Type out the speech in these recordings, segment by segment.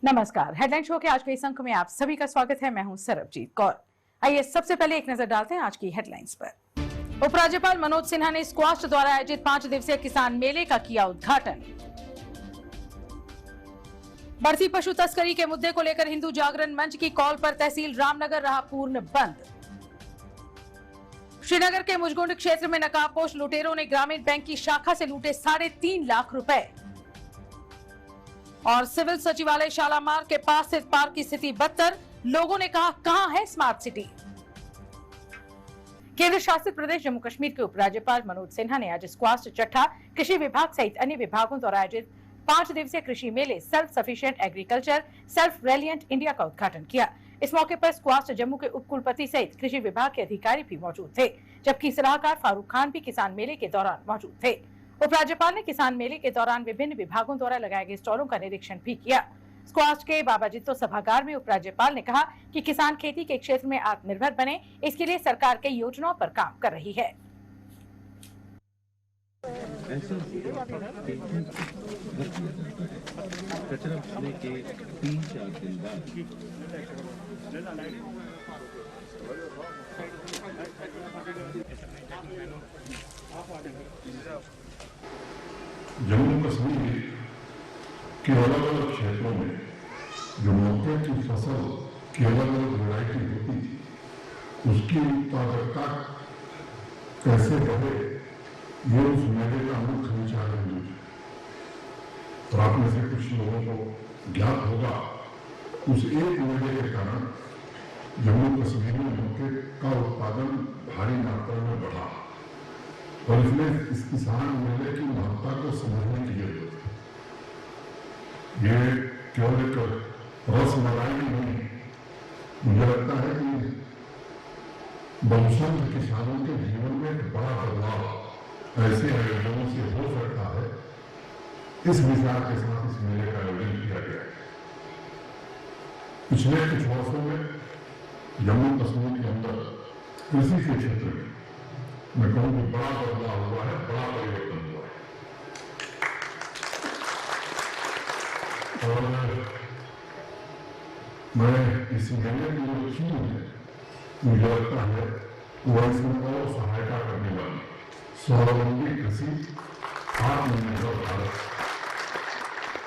नमस्कार। Headline show के आज के इस अंक में आप सभी का स्वागत है। मैं हूं सरबजीत कौर। आइए सबसे पहले एक नजर डालते हैं आज की हेडलाइंस पर। उपराज्यपाल मनोज सिन्हा ने स्क्वाश द्वारा आयोजित 5 दिवसीय किसान मेले का किया उद्घाटन। बढ़ती पशु तस्करी के मुद्दे को लेकर हिंदू जागरण मंच की कॉल पर तहसील रामनगर रहा पूर्ण बंद। श्रीनगर के मुजगुंड क्षेत्र में नकाबपोश लुटेरों ने ग्रामीण बैंक की शाखा से लूटे 3.5 लाख रुपए। और सिविल सचिवालय शालामार के पास स्थित पार्क की स्थिति बदतर, लोगों ने कहा कहां है स्मार्ट सिटी। केंद्र शासित प्रदेश जम्मू कश्मीर के उपराज्यपाल मनोज सिन्हा ने आज स्क्वाश चट्टा कृषि विभाग सहित अन्य विभागों द्वारा आयोजित 5 दिवसीय कृषि मेले self sufficient agriculture self reliant India का उद्घाटन किया। इस मौके पर स्क्वाश जम्मू के उपकुलपति सहित कृषि विभाग के अधिकारी भी मौजूद थे, जबकि सलाहकार फारूक खान भी किसान मेले के दौरान मौजूद थे। उपराज्यपाल ने किसान मेले के दौरान विभिन्न विभागों द्वारा लगाए गए स्टॉलों का निरीक्षण भी किया। स्क्वाश के बाबा जित्तो सभागार में उपराज्यपाल ने कहा कि किसान खेती के क्षेत्र में आत्मनिर्भर बने, इसके लिए सरकार कई योजनाओं पर काम कर रही है। जम्मू कश्मीर के अलग अलग क्षेत्रों में जो मक्के की फसल की अलग अलग वैरायटी होती थी, उसकी उत्पादकता कैसे बढ़े, ये उस मेले का मुख्य विचार है। और आप में से कुछ लोगों को ज्ञात होगा, उस एक मेले के कारण जम्मू कश्मीर में मक्के का उत्पादन भारी मात्रा में बढ़ा और इसमें इस किसान मेले की महत्ता को समझने की जरूरत है। ये केवल एक रसमलाई नहीं, मुझे लगता है कि बहुसंख्य किसानों के जीवन में एक बड़ा बदलाव ऐसे आयोजनों से हो सकता है। इस विचार के साथ इस मेले का आयोजन किया गया है। पिछले कुछ वर्षों में जम्मू कश्मीर के अंदर कृषि के क्षेत्र में मैं कहूँ कि बड़ा बदलाव हुआ है, बड़ा परिवर्तन हुआ है। और मैं इस मेले की जो थीम है, मुझे लगता है वह इसमें और सहायता करने वाली स्वावलंबी कृषि, आत्मनिर्भर Bharat,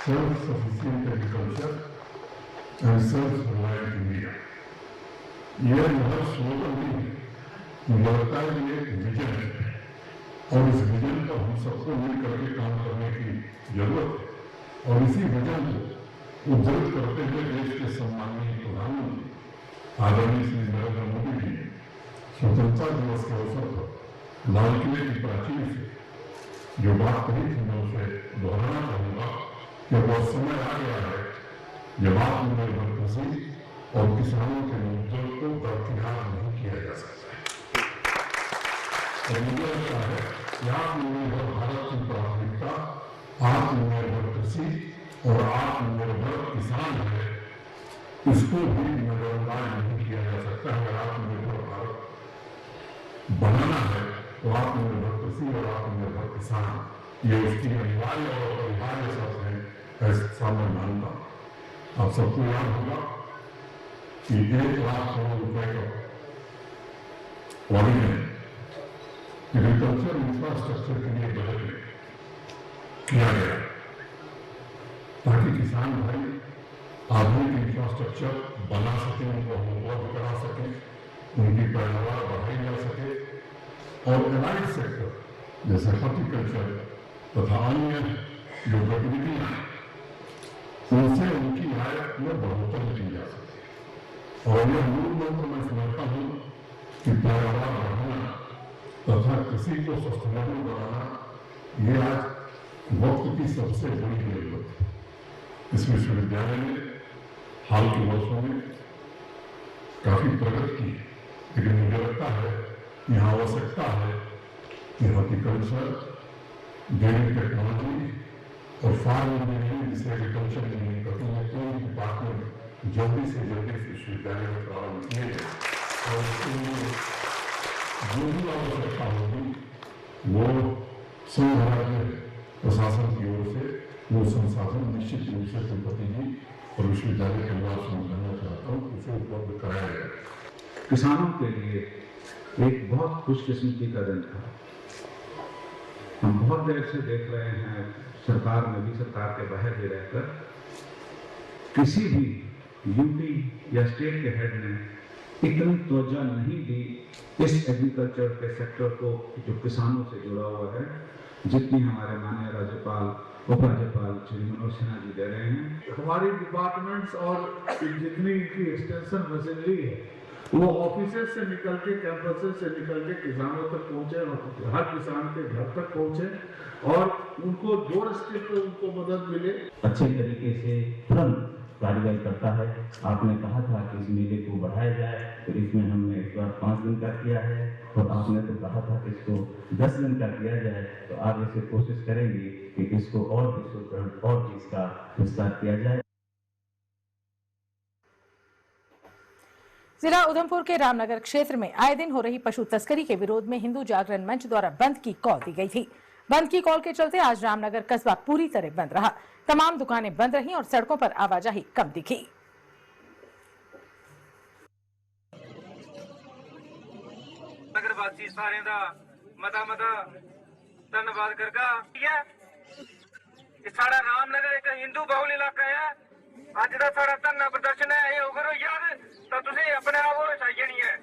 self sufficient agriculture and self reliant India, यह महज स्लोगन नहीं है, मुझे लगता है कि एक विजन है और इस विजन पर हम सबको मिलकर के काम करने की जरूरत है। और इसी विजन को उद्धृत करते हुए देश के सम्माननीय प्रधानमंत्री आदरणीय श्री नरेंद्र मोदी जी ने स्वतंत्रता दिवस के अवसर पर लाल किले की प्राचीर से जो बात कही थी, मैं उसे दोहराना चाहूंगा कि वह समय आ गया है जब आत्मनिर्भर कृषि और किसानों के मुद्दों को दरकिनार नहीं किया जा सकता। और मुझे लगता है कि आत्मनिर्भर भारत की प्राथमिकता आत्मनिर्भर कृषि और आत्मनिर्भर किसान है। इसको भी नजरअंदाज नहीं किया जा सकता। अगर आत्मनिर्भर भारत बनाना है तो आत्मनिर्भर कृषि और आत्मनिर्भर किसान, ये उसकी अनिवार्य और अपरिहार्य शर्त है, ऐसा मैं मानता हूं। आप सबको याद होगा कि 1 लाख करोड़ रुपए का ऑर्डिनेंस एग्रीकल्चर इंफ्रास्ट्रक्चर के लिए बजट में किया गया, ताकि किसान भाई आधुनिक इंफ्रास्ट्रक्चर बना सके, उनको उपलब्ध करा सके, उनकी पैदावार बढ़ाई जा सके और एलाइड सेक्टर जैसे हॉर्टिकल्चर तथा अन्य जो गतिविधियां उनसे उनकी आय में बढ़ोतरी की जा सके। और यह मूल मंत्र मैं समझता हूं कि पैदावार बढ़ाना तथा कृषि को सस्टेनेबल बनाना, ये आज वक्त की सबसे बड़ी जरूरत है। इस विश्वविद्यालय ने हाल के वर्षों में काफी प्रगति की है, लेकिन मुझे लगता है यहाँ आवश्यकता है कि हॉर्टिकल्चर, डेयरी टेक्नोलॉजी और फार्म इंजीनियरिंग, जिसे एग्रीकल्चर इंजीनियरिंग कहते हैं, तीन डिपार्टमेंट जल्दी से जल्दी इस विश्वविद्यालय में प्रारंभ किए जाए और उसके लिए जो भी आवश्यकता होगी वो संघ राज्य प्रशासन की ओर से वो संसाधन निश्चित रूप से कुलपति जी और विश्वविद्यालय के द्वारा समझाना चाहता हूँ, उसे उपलब्ध कराया जाए। किसानों के लिए एक बहुत खुशकिस्मती का दिन था। हम बहुत देर से देख रहे हैं, सरकार में भी, सरकार के बाहर भी रहकर किसी भी यूटी या स्टेट के हेड ने इतनी तवज्जो नहीं दी इस एग्रीकल्चर के सेक्टर को जो किसानों से जुड़ा हुआ है, जितनी हमारे माननीय राज्यपाल, उपराज्यपाल श्री मनोज सिन्हा जी दे रहे हैं। हमारी डिपार्टमेंट्स और जितनी इनकी एक्सटेंशन मशीनरी है वो ऑफिसेज से निकल के, कैंपसेस से निकल के किसानों तक पहुंचे, हर किसान के घर तक पहुंचे और उनको डोर स्टेप पे उनको मदद मिले। अच्छे तरीके से तुरंत कार्यवाही करता है। आपने कहा था कि इस मेले को बढ़ाया जाए, तो इसमें हमने इस बार 5 दिन का किया है और आपने तो कहा था कि इसको 10 दिन का किया जाए, तो आगे से कोशिश करेंगे कि इसको और भी और चीज का विस्तार किया जाए। जिला उधमपुर के रामनगर क्षेत्र में आए दिन हो रही पशु तस्करी के विरोध में हिंदू जागरण मंच द्वारा बंद की कॉल दी गई थी। बंद की कॉल के चलते आज रामनगर कस्बा पूरी तरह बंद रहा। तमाम दुकानें बंद रहीं और सड़कों पर आवाजाही कम दिखी। नगरवासी सारे दा मता धन्यवाद करगा। साड़ा रामनगर एक हिंदू बहुल इलाका है। अज का साड़ा धरना प्रदर्शन है, ये अगर यार तो तुझे अपने आप वो चाहिए नहीं है।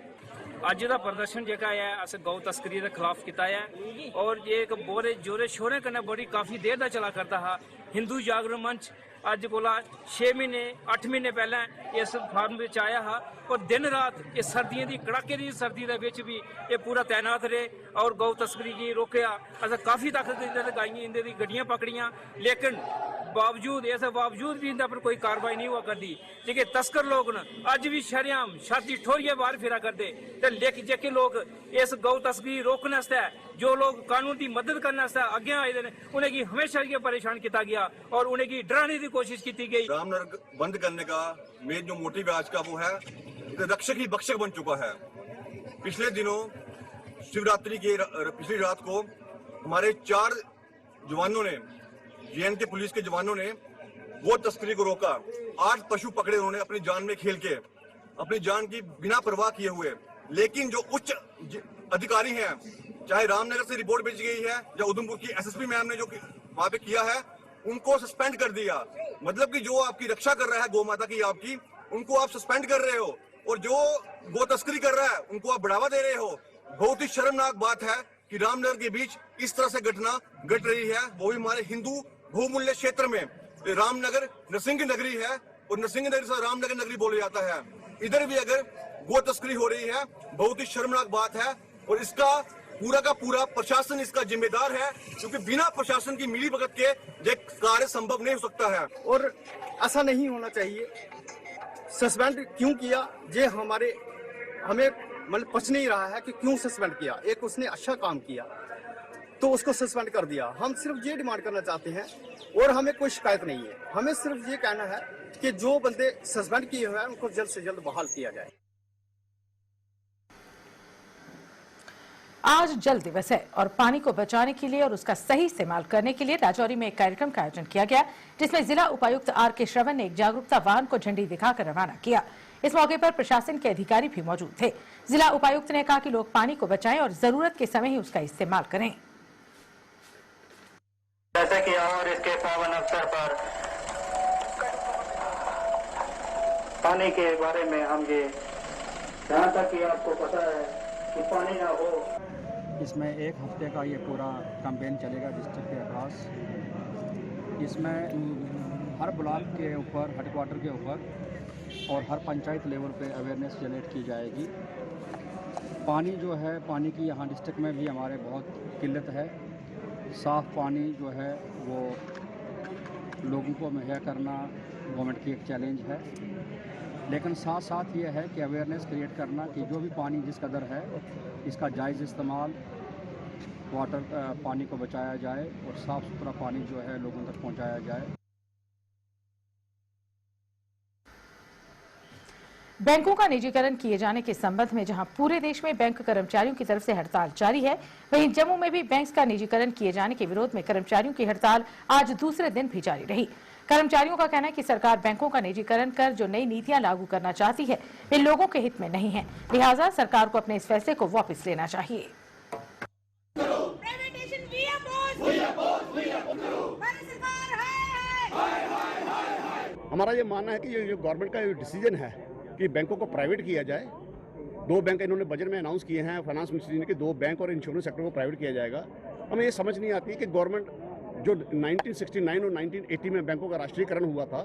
अज का प्रदर्शन जेका है अस गौ तस्करी के खिलाफ किया है और ये एक बोरे जोरे शोरे कन्नै बड़ी काफी देर दा चला करता हा। हिंदू जागरण मंच अज कोला 6 महीने 8 महीने पहले इस फार्म में आया हा और दिन रात ये सर्दियों की कड़ाके की सर्दी दे विच भी ये पूरा तैनात रहे और गौ तस्करी की रोकया। अस काफी ताकत लगाई, इंदे दी गड्डियां पकड़ियां, लेकिन इस बावजूद भी इंदा पर कोई कार्रवाई नहीं हुआ करती। जेके तस्कर लोग न अज भी शरेआम छाती ठोरिए बाहर फिरा करते, लेकिन जेके लोग इस गौ तस्करी रोकने वास्ते, जो लोग कानून की मदद करने वास्ते अगे आए हैं, उन्हें हमेशा ये परेशान किया गया और उन्हें डराने की कोशिश की गई। रामनगर बंद करने का मेन जो मोटिव आज का वो है, रक्षक ही भक्षक बन चुका है। पिछले दिनों शिवरात्रि की पिछली रात को हमारे 4 जवानों ने, JNK पुलिस के जवानों ने वो तस्करी को रोका। 8 पशु पकड़े उन्होंने अपनी जान में खेल के, अपनी जान की बिना परवाह किए हुए। लेकिन जो उच्च अधिकारी हैं, चाहे रामनगर से रिपोर्ट भेजी गई है या उधमपुर की SSP मैम ने जो वहां पे किया है, उनको सस्पेंड कर दिया। मतलब कि जो आपकी रक्षा कर रहा है गौ माता की आपकी, उनको आप सस्पेंड कर रहे हो और जो गौ तस्करी कर रहा है उनको आप बढ़ावा दे रहे हो। बहुत ही शर्मनाक बात है कि रामनगर के बीच इस तरह से घटना घट रही है, वो भी हमारे हिंदू बहुमूल्य क्षेत्र में। रामनगर नरसिंह नगरी है और नरसिंह नगरी से रामनगर नगरी बोला जाता है। इधर भी अगर गौ तस्करी हो रही है, बहुत ही शर्मनाक बात है और इसका पूरा का पूरा प्रशासन इसका जिम्मेदार है, क्योंकि बिना प्रशासन की मिलीभगत के ये कार्य संभव नहीं हो सकता है। और ऐसा नहीं होना चाहिए। सस्पेंड क्यों किया, ये हमें मतलब पच नहीं रहा है कि क्यों सस्पेंड किया। एक उसने अच्छा काम किया तो उसको सस्पेंड कर दिया। हम सिर्फ ये डिमांड करना चाहते हैं और हमें कोई शिकायत नहीं है। हमें सिर्फ ये कहना है कि जो बंदे सस्पेंड किए हुए हैं उनको जल्द से जल्द बहाल किया जाए। आज जल दिवस है और पानी को बचाने के लिए और उसका सही इस्तेमाल करने के लिए राजौरी में एक कार्यक्रम का आयोजन किया गया, जिसमें जिला उपायुक्त RK श्रवण ने एक जागरूकता वाहन को झंडी दिखाकर रवाना किया। इस मौके पर प्रशासन के अधिकारी भी मौजूद थे। जिला उपायुक्त ने कहा कि लोग पानी को बचाएं और जरूरत के समय ही उसका इस्तेमाल करें। जैसे कि और इसके पावन अवसर पर पानी के बारे में हम ये जहाँ तक कि आपको पता है कि पानी ना हो, इसमें 1 हफ्ते का ये पूरा कैंपेन चलेगा डिस्ट्रिक्ट के पास। इसमें हर ब्लॉक के ऊपर, हेडक्वार्टर के ऊपर और हर पंचायत लेवल पे अवेयरनेस जनरेट की जाएगी। पानी जो है, पानी की यहाँ डिस्ट्रिक्ट में भी हमारे बहुत किल्लत है। साफ़ पानी जो है वो लोगों को मुहैया करना गवर्नमेंट की एक चैलेंज है, लेकिन साथ साथ ये है कि अवेयरनेस क्रिएट करना कि जो भी पानी जिस कदर है इसका जायज़ इस्तेमाल, पानी को बचाया जाए और साफ़ सुथरा पानी जो है लोगों तक पहुंचाया जाए। बैंकों का निजीकरण किए जाने के संबंध में जहां पूरे देश में बैंक कर्मचारियों की तरफ से हड़ताल जारी है, वहीं जम्मू में भी बैंक का निजीकरण किए जाने के विरोध में कर्मचारियों की हड़ताल आज दूसरे दिन भी जारी रही। कर्मचारियों का कहना है कि सरकार बैंकों का निजीकरण कर जो नई नीतियां लागू करना चाहती है वे लोगों के हित में नहीं है, लिहाजा सरकार को अपने इस फैसले को वापस लेना चाहिए। हमारा ये मानना है कि ये गवर्नमेंट का डिसीजन है कि बैंकों को प्राइवेट किया जाए। 2 बैंक इन्होंने बजट में अनाउंस किए हैं, फाइनेंस मिनिस्ट्री ने, कि 2 बैंक और इंश्योरेंस सेक्टर को प्राइवेट किया जाएगा। हमें ये समझ नहीं आती कि गवर्नमेंट जो 1969 और 1980 में बैंकों का राष्ट्रीयकरण हुआ था,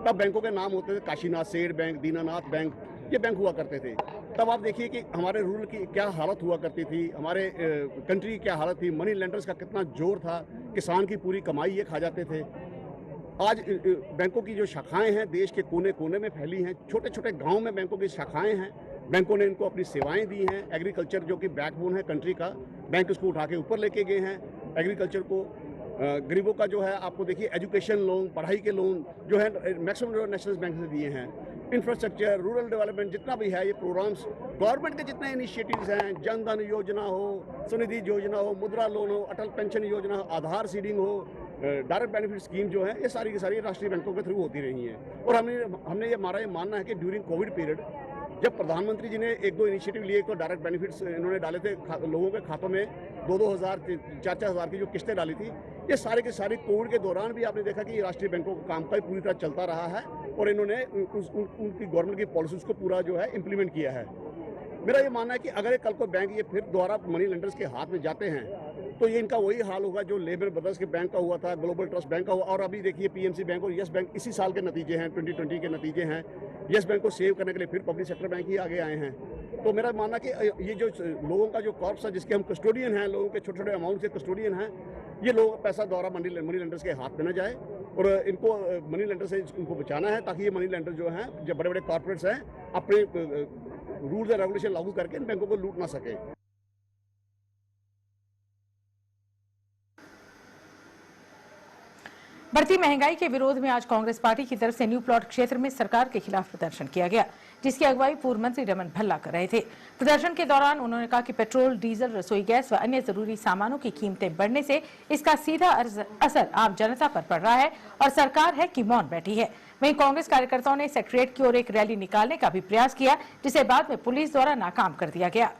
तब बैंकों के नाम होते थे काशीनाथ सेठ बैंक, दीनानाथ बैंक, ये बैंक हुआ करते थे। तब आप देखिए कि हमारे रूरल की क्या हालत हुआ करती थी, हमारे कंट्री की क्या हालत थी, मनी लेंडर्स का कितना जोर था, किसान की पूरी कमाई ये खा जाते थे। आज बैंकों की जो शाखाएं हैं देश के कोने कोने में फैली हैं, छोटे छोटे गांव में बैंकों की शाखाएं हैं। बैंकों ने इनको अपनी सेवाएं दी हैं। एग्रीकल्चर जो कि बैकबोन है कंट्री का, बैंक उसको उठा के ऊपर लेके गए हैं। एग्रीकल्चर को गरीबों का जो है, आपको देखिए एजुकेशन लोन, पढ़ाई के लोन जो है मैक्सिमम जो नेशनल बैंक से दिए हैं। इंफ्रास्ट्रक्चर, रूरल डेवलपमेंट, जितना भी है ये प्रोग्राम्स गवर्नमेंट के जितने इनिशिएटिव्स हैं, जन धन योजना हो, स्वनिधि योजना हो, मुद्रा लोन हो, अटल पेंशन योजना हो, आधार सीडिंग हो, डायरेक्ट बेनिफिट स्कीम जो है, ये सारी की सारी राष्ट्रीय बैंकों के थ्रू होती रही हैं। और हमने ये हमारा ये मानना है कि ड्यूरिंग कोविड पीरियड जब प्रधानमंत्री जी ने 1-2 इनिशिएटिव लिए, तो डायरेक्ट बेनिफिट्स इन्होंने डाले थे लोगों के खातों में, 2-2 हज़ार 4-4 हज़ार की जो किस्तें डाली थी, ये सारे के सारे कोविड के दौरान भी आपने देखा कि राष्ट्रीय बैंकों का कामकाज पूरी तरह चलता रहा है और इन्होंने उनकी गवर्नमेंट की पॉलिसीज को पूरा जो है इम्प्लीमेंट किया है। मेरा ये मानना है कि अगर कल को बैंक ये फिर दोबारा मनी लेंडर्स के हाथ में जाते हैं तो ये इनका वही हाल होगा जो लेबर ब्रदर्स के बैंक का हुआ था, ग्लोबल ट्रस्ट बैंक का हुआ, और अभी देखिए पीएमसी बैंक और यस बैंक इसी साल के नतीजे हैं, 2020 के नतीजे हैं। यस बैंक को सेव करने के लिए फिर पब्लिक सेक्टर बैंक ही आगे आए हैं। तो मेरा मानना कि ये जो लोगों का जो कॉर्प्स है, जिसके हम कस्टोडियन हैं, लोगों के छोटे छोटे अमाउंट के कस्टोडियन हैं, ये लोगों का पैसा द्वारा मनी लेंडर्स के हाथ में न जाए और इनको मनी लेंडर से इनको बचाना है, ताकि ये मनी लेंडर जो हैं, जो बड़े बड़े कॉर्पोरेट्स हैं, अपने रूल्स एंड रेगुलेशन लागू करके इन बैंकों को लूट ना सके। बढ़ती महंगाई के विरोध में आज कांग्रेस पार्टी की तरफ से न्यू प्लॉट क्षेत्र में सरकार के खिलाफ प्रदर्शन किया गया, जिसकी अगुवाई पूर्व मंत्री रमन भल्ला कर रहे थे। प्रदर्शन के दौरान उन्होंने कहा कि पेट्रोल, डीजल, रसोई गैस व अन्य जरूरी सामानों की कीमतें बढ़ने से इसका सीधा असर आम जनता पर पड़ रहा है और सरकार है कि मौन बैठी है। वहीं कांग्रेस कार्यकर्ताओं ने सेक्रेटरिएट की ओर एक रैली निकालने का भी प्रयास किया, जिसे बाद में पुलिस द्वारा नाकाम कर दिया गया।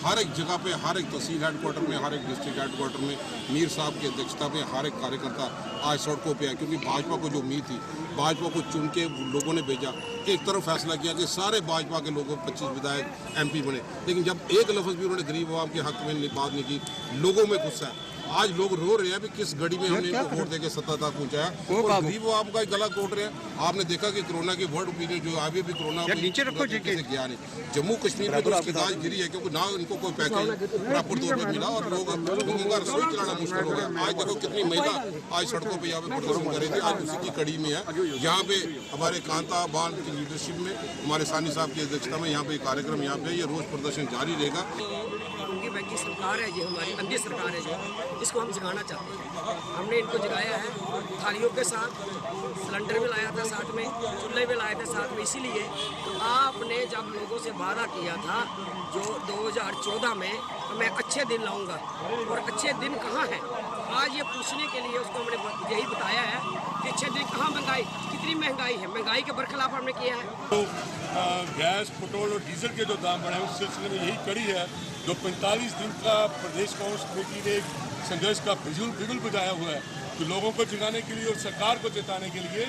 हर एक जगह पे, हर एक तहसील हेडक्वार्टर में, हर एक डिस्ट्रिक्ट हेडक्वार्टर में मीर साहब की अध्यक्षता में हर एक कार्यकर्ता आज सड़कों पे है, क्योंकि भाजपा को जो उम्मीद थी, भाजपा को चुन के लोगों ने भेजा। एक तरफ फैसला किया कि सारे भाजपा के लोगों 25 विधायक MP बने, लेकिन जब एक लफ्ज़ भी उन्होंने गरीब आवाम के हक में बात नहीं की, लोगों में गुस्सा है। आज लोग रो रहे हैं भी किस घड़ी में हमने इनको वोट देकर सत्ता तक पहुंचाया, और गरीब आवाम का गला कोट रहे हैं। आपने देखा कि कोरोना की वर्ल्ड ओपिनियन जो अभी भी कोरोना से गया नहीं, जम्मू कश्मीर में तो उसकी दाज गिरी है, क्योंकि ना इनको कोई पैकेज प्रॉपर तौर पर मिला और लोगों का रसोई चलाना मुश्किल हो गया। आज देखो कितनी महिला आज सड़कों पर यहाँ पे प्रदर्शन कर रही थी, आज उसी की कड़ी में है। यहाँ पे हमारे कांता बाल की लीडरशिप में, हमारे सानी साहब की अध्यक्षता में यहाँ पे कार्यक्रम यहाँ पे ये रोज प्रदर्शन जारी रहेगा। बैंक की सरकार है, ये हमारी अंधी सरकार है, जो इसको हम जगाना चाहते हैं। हमने इनको जगाया है थालियों के साथ, सिलेंडर भी लाया था साथ में, चूल्हे भी लाए थे साथ में। इसीलिए आपने जब लोगों से वादा किया था जो 2014 में मैं अच्छे दिन लाऊंगा, और अच्छे दिन कहाँ हैं? आज ये पूछने के लिए उसको हमने यही बताया है कि अच्छे दिन कहाँ, महंगाई कितनी महंगाई है, महंगाई के बरखिलाफ हमने किया है। तो गैस, पेट्रोल और डीजल के जो दाम बढ़े उस सिलसिले में यही कड़ी है जो 45 दिन का प्रदेश कांग्रेस कमेटी ने एक संघर्ष का बिगुल बजाया हुआ है, तो लोगों को जगाने के लिए और सरकार को चेताने के लिए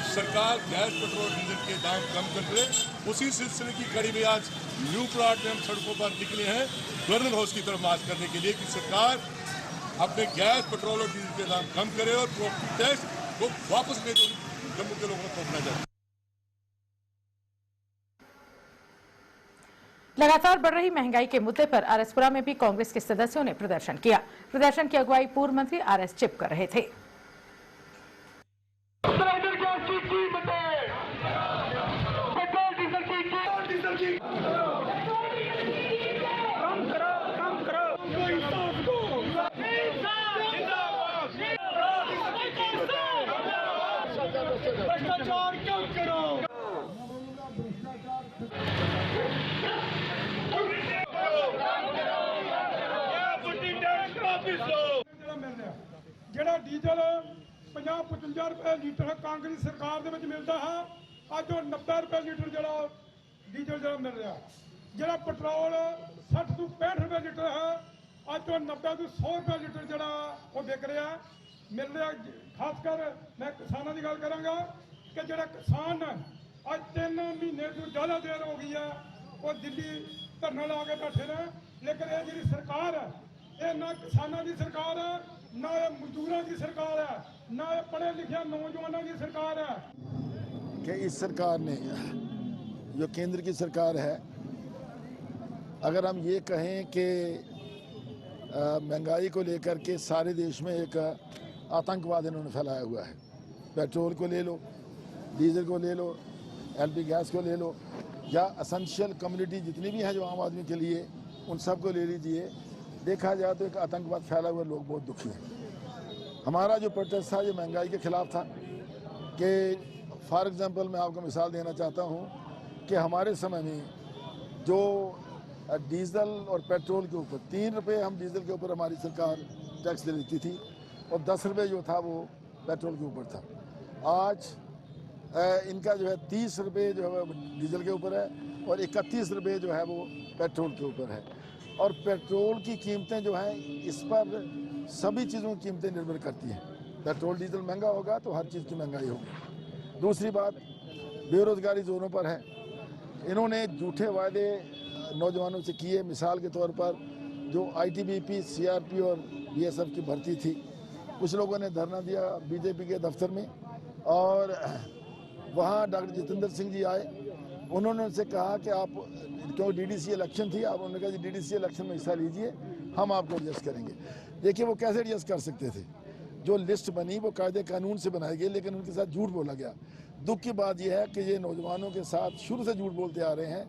सरकार गैस पेट्रोल डीजल के दाम कम कर दे। उसी सिलसिले की कड़ी में आज न्यू प्लाट में हम सड़कों पर निकले हैं गवर्नर हाउस की तरफ मार्च करने के लिए कि सरकार अपने गैस पेट्रोल और डीजल के दाम कम करे और प्रॉपर्टी टैक्स को वापस ले जो जम्मू के लोगों को थोपना चाहिए। लगातार बढ़ रही महंगाई के मुद्दे पर आरएसपुरा में भी कांग्रेस के सदस्यों ने प्रदर्शन किया। प्रदर्शन की अगुवाई पूर्व मंत्री आरएस चिप कर रहे थे। ਜਿਹੜਾ ਡੀਜ਼ਲ 50-55 ਰੁਪਏ ਲੀਟਰ ਕਾਂਗਰਸ ਸਰਕਾਰ ਦੇ ਵਿੱਚ ਮਿਲਦਾ ਹੈ, ਅੱਜ ਉਹ 90 ਰੁਪਏ ਲੀਟਰ ਜਿਹੜਾ ਡੀਜ਼ਲ ਜਿਹੜਾ ਮਿਲ ਰਿਹਾ। ਜਿਹੜਾ ਪੈਟਰੋਲ 60 ਤੋਂ 65 ਰੁਪਏ ਲੀਟਰ ਹੈ, ਅੱਜ ਉਹ 90 ਤੋਂ 100 ਰੁਪਏ ਲੀਟਰ ਜਿਹੜਾ ਉਹ ਵਿਕ ਰਿਹਾ ਮਿਲ ਰਿਹਾ। ਖਾਸ ਕਰ ਮੈਂ ਕਿਸਾਨਾਂ ਦੀ ਗੱਲ ਕਰਾਂਗਾ ਕਿ ਜਿਹੜਾ ਕਿਸਾਨ ਅੱਜ 3 ਮਹੀਨੇ ਤੋਂ ਜ਼ਿਆਦਾ ਦੇਰ ਹੋ ਗਈ ਹੈ ਉਹ ਦਿੱਲੀ ਧਰਨਾ ਲਾ ਕੇ ਬੈਠੇ ਨੇ, ਲੇਕਿਨ ਇਹ ਜਿਹੜੀ ਸਰਕਾਰ ਹੈ ਇਹ ਨਾ ਕਿਸਾਨਾਂ ਦੀ ਸਰਕਾਰ ਹੈ, ना ये मजदूरों की सरकार है, ना ये पढ़े लिखे नौजवानों की सरकार है। कि इस सरकार ने जो केंद्र की सरकार है, अगर हम ये कहें कि महंगाई को लेकर के सारे देश में एक आतंकवाद इन्होंने फैलाया हुआ है। पेट्रोल को ले लो, डीजल को ले लो, एलपी गैस को ले लो, या असेंशियल कम्युनिटी जितनी भी हैं जो आम आदमी के लिए, उन सब को ले लीजिए। देखा जाए तो एक आतंकवाद फैला हुआ, लोग बहुत दुखी हैं। हमारा जो प्रोटेस्ट था ये महंगाई के खिलाफ था कि फॉर एग्जांपल मैं आपको मिसाल देना चाहता हूँ कि हमारे समय में जो डीज़ल और पेट्रोल के ऊपर 3 रुपये हम डीज़ल के ऊपर हमारी सरकार टैक्स ले लेती थी और 10 रुपये जो था वो पेट्रोल के ऊपर था। आज इनका जो है 30 रुपये जो है डीज़ल के ऊपर है और 31 रुपये जो है वो पेट्रोल के ऊपर है। और पेट्रोल की कीमतें जो हैं इस पर सभी चीज़ों की कीमतें निर्भर करती हैं। पेट्रोल डीजल महंगा होगा तो हर चीज़ की महंगाई होगी। दूसरी बात, बेरोज़गारी ज़ोरों पर है। इन्होंने झूठे वायदे नौजवानों से किए। मिसाल के तौर पर जो आईटीबीपी, सीआरपी और बीएसएफ की भर्ती थी, कुछ लोगों ने धरना दिया बीजेपी के दफ्तर में और वहाँ डॉक्टर जितेंद्र सिंह जी आए। उन्होंने उनसे कहा कि आप, क्यों डीडीसी इलेक्शन थी, आप उन्होंने कहा जी डीडीसी इलेक्शन में हिस्सा लीजिए, हम आपको एडजस्ट करेंगे। देखिए वो कैसे एडजस्ट कर सकते थे? जो लिस्ट बनी वो कायदे कानून से बनाई गई, लेकिन उनके साथ झूठ बोला गया। दुख की बात यह है कि ये नौजवानों के साथ शुरू से झूठ बोलते आ रहे हैं।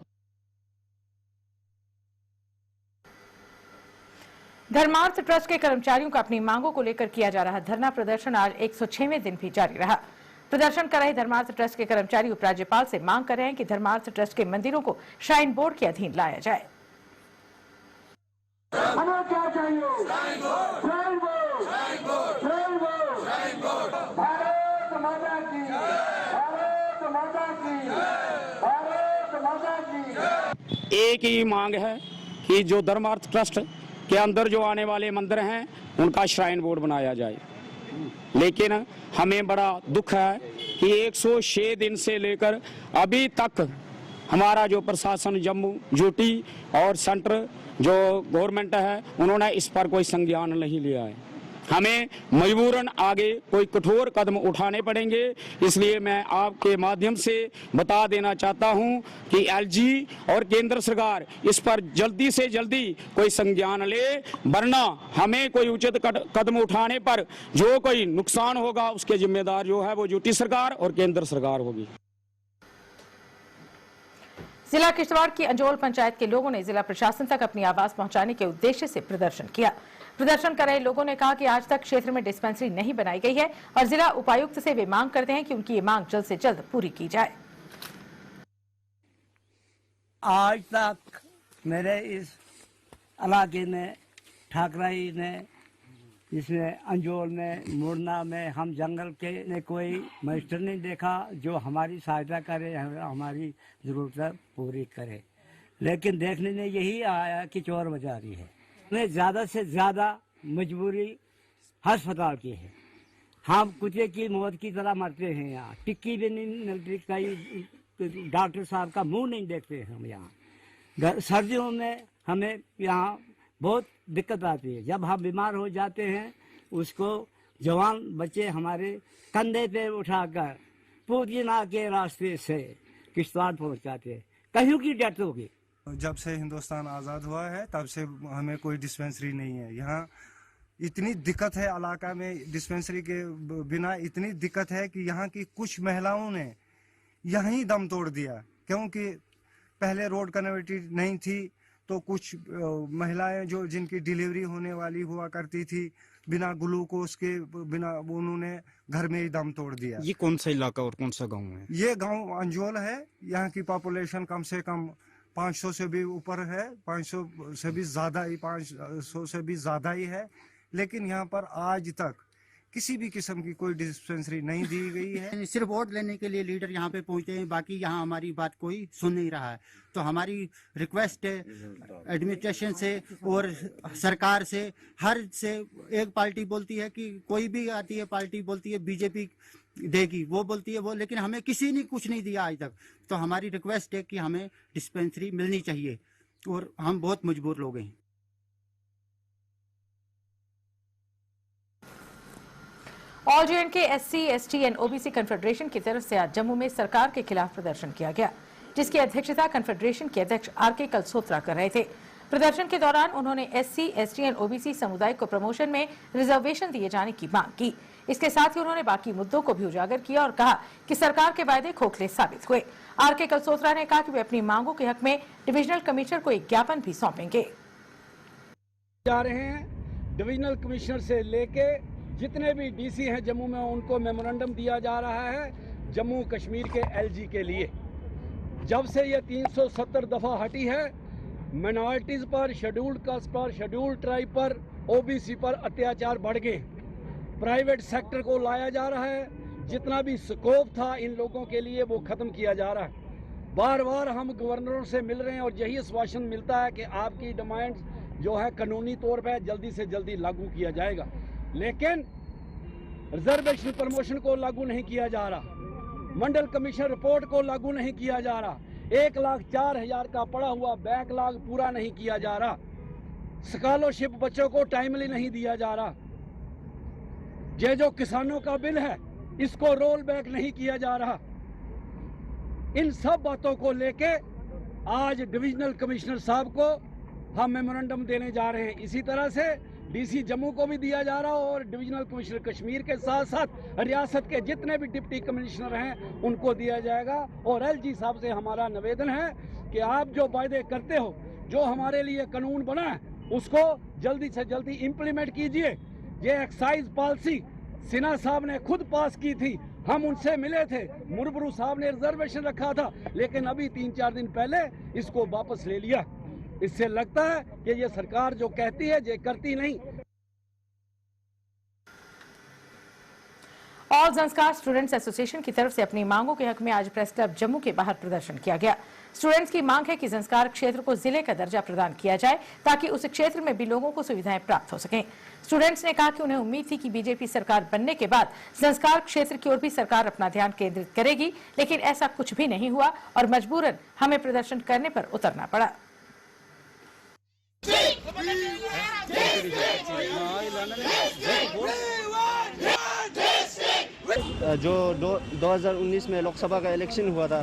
धर्मार्थ ट्रस्ट के कर्मचारियों का अपनी मांगों को लेकर किया जा रहा धरना प्रदर्शन आज 106वें दिन भी जारी रहा। प्रदर्शन कर रहे धर्मार्थ ट्रस्ट के कर्मचारी उपराज्यपाल से मांग कर रहे हैं कि धर्मार्थ ट्रस्ट के मंदिरों को श्राइन बोर्ड के अधीन लाया जाए। हमें क्या चाहिए? Shrine board, shrine board, shrine board, shrine board. Bharat माता की, भारत माता की, भारत माता की। एक ही मांग है कि जो धर्मार्थ ट्रस्ट के अंदर जो आने वाले मंदिर हैं उनका श्राइन बोर्ड बनाया जाए। लेकिन हमें बड़ा दुख है कि 106 दिन से लेकर अभी तक हमारा जो प्रशासन जम्मू यूटी और सेंटर जो गवर्नमेंट है उन्होंने इस पर कोई संज्ञान नहीं लिया है। हमें मजबूरन आगे कोई कठोर कदम उठाने पड़ेंगे। इसलिए मैं आपके माध्यम से बता देना चाहता हूं कि एलजी और केंद्र सरकार इस पर जल्दी से जल्दी कोई संज्ञान ले, वरना हमें कोई उचित कदम उठाने पर जो कोई नुकसान होगा उसके जिम्मेदार जो है वो यूटी सरकार और केंद्र सरकार होगी। जिला किश्तवाड़ की अंजोल पंचायत के लोगों ने जिला प्रशासन तक अपनी आवाज पहुंचाने के उद्देश्य से प्रदर्शन किया। प्रदर्शन कर रहे लोगों ने कहा कि आज तक क्षेत्र में डिस्पेंसरी नहीं बनाई गई है और जिला उपायुक्त से वे मांग करते हैं कि उनकी ये मांग जल्द से जल्द पूरी की जाए। आज तक मेरे इस इलाके में ठाकराई में, जिसमें अंजोल में, मुरना में, हम जंगल के ने कोई मजिस्टर नहीं देखा जो हमारी सहायता करे, हमारी ज़रूरत पूरी करे। लेकिन देखने में यही आया कि चोर बाजारी है। हमें ज़्यादा से ज़्यादा मजबूरी अस्पताल की है। हम कुत्ते की मौत की तरह मरते हैं यहाँ। टिक्की भी नहीं मिलती, कई डॉक्टर साहब का मुंह नहीं देखते हम यहाँ। सर्दियों में हमें यहाँ बहुत दिक्कत आती है। जब हम बीमार हो जाते हैं उसको जवान बच्चे हमारे कंधे पे उठाकर पुदीना के रास्ते से किश्तवाड़ पहुँचाते हैं, कहीं की डेथ होगी। जब से हिंदुस्तान आज़ाद हुआ है तब से हमें कोई डिस्पेंसरी नहीं है। यहाँ इतनी दिक्कत है इलाका में, डिस्पेंसरी के बिना इतनी दिक्कत है कि यहाँ की कुछ महिलाओं ने यहीं दम तोड़ दिया, क्योंकि पहले रोड कनेक्टिविटी नहीं थी तो कुछ महिलाएं जो जिनकी डिलीवरी होने वाली हुआ करती थी, बिना ग्लूकोज के बिना उन्होंने घर में ही दम तोड़ दिया। ये कौन सा इलाका और कौन सा गांव है? ये गांव अंजोल है। यहाँ की पॉपुलेशन कम से कम 500 से भी ऊपर है, 500 से भी ज़्यादा ही, 500 से भी ज़्यादा ही है। लेकिन यहाँ पर आज तक किसी भी किस्म की कोई डिस्पेंसरी नहीं दी गई है। सिर्फ वोट लेने के लिए लीडर यहाँ पे पहुँचे हैं, बाकी यहाँ हमारी बात कोई सुन नहीं रहा है। तो हमारी रिक्वेस्ट है एडमिनिस्ट्रेशन से और सरकार से, हर से एक पार्टी बोलती है कि कोई भी आती है पार्टी बोलती है बीजेपी देगी, वो बोलती है वो, लेकिन हमें किसी ने कुछ नहीं दिया आज तक। तो हमारी रिक्वेस्ट है कि हमें डिस्पेंसरी मिलनी चाहिए और हम बहुत मजबूर लोग हैं। All J&K SC, ST and OBC confederation की तरफ से आज जम्मू में सरकार के खिलाफ प्रदर्शन किया गया, जिसकी अध्यक्षता कन्फेडरेशन के अध्यक्ष आर.के. कलसोत्रा कर रहे थे। प्रदर्शन के दौरान उन्होंने एससी, एसटी एंड ओबीसी समुदाय को प्रमोशन में रिजर्वेशन दिए जाने की मांग की। इसके साथ ही उन्होंने बाकी मुद्दों को भी उजागर किया और कहा कि सरकार के वायदे खोखले साबित हुए। आर.के. कलसोत्रा ने कहा कि वे अपनी मांगों के हक में डिविजनल कमिश्नर को एक ज्ञापन भी सौंपेंगे। जा रहे हैं डिविजनल कमिश्नर से लेके जितने भी डीसी हैं जम्मू में, उनको मेमोरेंडम दिया जा रहा है जम्मू कश्मीर के एलजी के लिए। जब से ये 370 दफ़ा हटी है, माइनॉरिटीज़ पर, शेड्यूल्ड कास्ट पर, शेड्यूल्ड ट्राइब पर, ओबीसी पर अत्याचार बढ़ गए। प्राइवेट सेक्टर को लाया जा रहा है, जितना भी स्कोप था इन लोगों के लिए वो ख़त्म किया जा रहा है। बार बार हम गवर्नरों से मिल रहे हैं और यही आश्वासन मिलता है कि आपकी डिमांड्स जो है कानूनी तौर पर जल्दी से जल्दी लागू किया जाएगा, लेकिन रिजर्वेशन प्रमोशन को लागू नहीं किया जा रहा, मंडल कमीशन रिपोर्ट को लागू नहीं किया जा रहा, 1,04,000 का पड़ा हुआ बैकलॉग पूरा नहीं किया जा रहा, स्कॉलरशिप बच्चों को टाइमली नहीं दिया जा रहा, ये जो किसानों का बिल है इसको रोल बैक नहीं किया जा रहा। इन सब बातों को लेके आज डिविजनल कमिश्नर साहब को हम मेमोरेंडम देने जा रहे हैं। इसी तरह से डीसी जम्मू को भी दिया जा रहा और डिविजनल कमिश्नर कश्मीर के साथ साथ रियासत के जितने भी डिप्टी कमिश्नर हैं उनको दिया जाएगा। और एलजी साहब से हमारा निवेदन है कि आप जो वायदे करते हो, जो हमारे लिए कानून बना है, उसको जल्दी से जल्दी इम्प्लीमेंट कीजिए। ये एक्साइज पॉलिसी सिन्हा साहब ने खुद पास की थी, हम उनसे मिले थे, मुरबरू साहब ने रिजर्वेशन रखा था, लेकिन अभी 3-4 दिन पहले इसको वापस ले लिया। इससे लगता है कि ये सरकार जो कहती है ये करती नहीं। ऑल संस्कार स्टूडेंट्स एसोसिएशन की तरफ से अपनी मांगों के हक में आज प्रेस क्लब जम्मू के बाहर प्रदर्शन किया गया। स्टूडेंट्स की मांग है कि संस्कार क्षेत्र को जिले का दर्जा प्रदान किया जाए ताकि उस क्षेत्र में भी लोगों को सुविधाएं प्राप्त हो सकें। स्टूडेंट्स ने कहा कि उन्हें उम्मीद थी कि बीजेपी सरकार बनने के बाद संस्कार क्षेत्र की ओर भी सरकार अपना ध्यान केंद्रित करेगी, लेकिन ऐसा कुछ भी नहीं हुआ और मजबूरन हमें प्रदर्शन करने पर उतरना पड़ा। जो 2019 में लोकसभा का इलेक्शन हुआ था,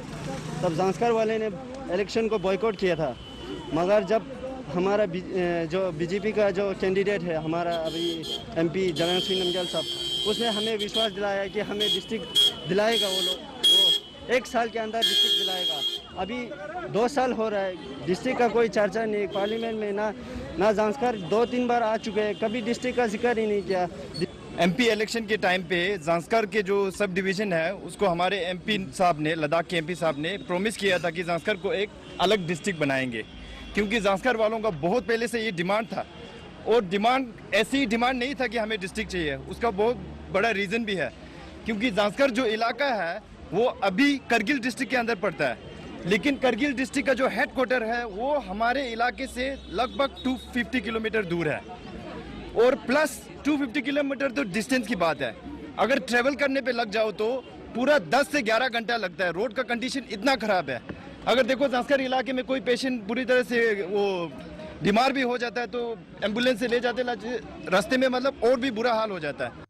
तब संस्कार वाले ने इलेक्शन को बॉयकॉट किया था, मगर जब हमारा जो बीजेपी का जो कैंडिडेट है, हमारा अभी एमपी जगन सिंह नमग्याल साहब, उसने हमें विश्वास दिलाया कि हमें डिस्ट्रिक्ट दिलाएगा, वो 1 साल के अंदर डिस्ट्रिक्ट दिलाएगा। अभी 2 साल हो रहा है, डिस्ट्रिक्ट का कोई चर्चा नहीं। पार्लियामेंट में ना संस्कार 2-3 बार आ चुके हैं, कभी डिस्ट्रिक्ट का जिक्र ही नहीं किया। एमपी इलेक्शन के टाइम पे ज़ांस्कर के जो सब डिवीज़न है उसको हमारे एमपी साहब ने, लद्दाख के एमपी साहब ने प्रॉमिस किया था कि ज़ांस्कर को एक अलग डिस्ट्रिक्ट बनाएंगे, क्योंकि ज़ांस्कर वालों का बहुत पहले से ये डिमांड था। और डिमांड ऐसी डिमांड नहीं था कि हमें डिस्ट्रिक्ट चाहिए, उसका बहुत बड़ा रीज़न भी है, क्योंकि ज़ांस्कर जो इलाका है वो अभी करगिल डिस्ट्रिक्ट के अंदर पड़ता है, लेकिन करगिल डिस्ट्रिक्ट का जो हेड क्वार्टर है वो हमारे इलाके से लगभग 250 किलोमीटर दूर है, और प्लस 250 किलोमीटर तो डिस्टेंस की बात है। अगर ट्रेवल करने पे लग जाओ तो पूरा 10 से 11 घंटा लगता है। रोड का कंडीशन इतना खराब है। अगर देखो ज़ांस्कर इलाके में कोई पेशेंट बुरी तरह से वो बीमार भी हो जाता है तो एम्बुलेंस से ले जाते रास्ते में मतलब और भी बुरा हाल हो जाता है।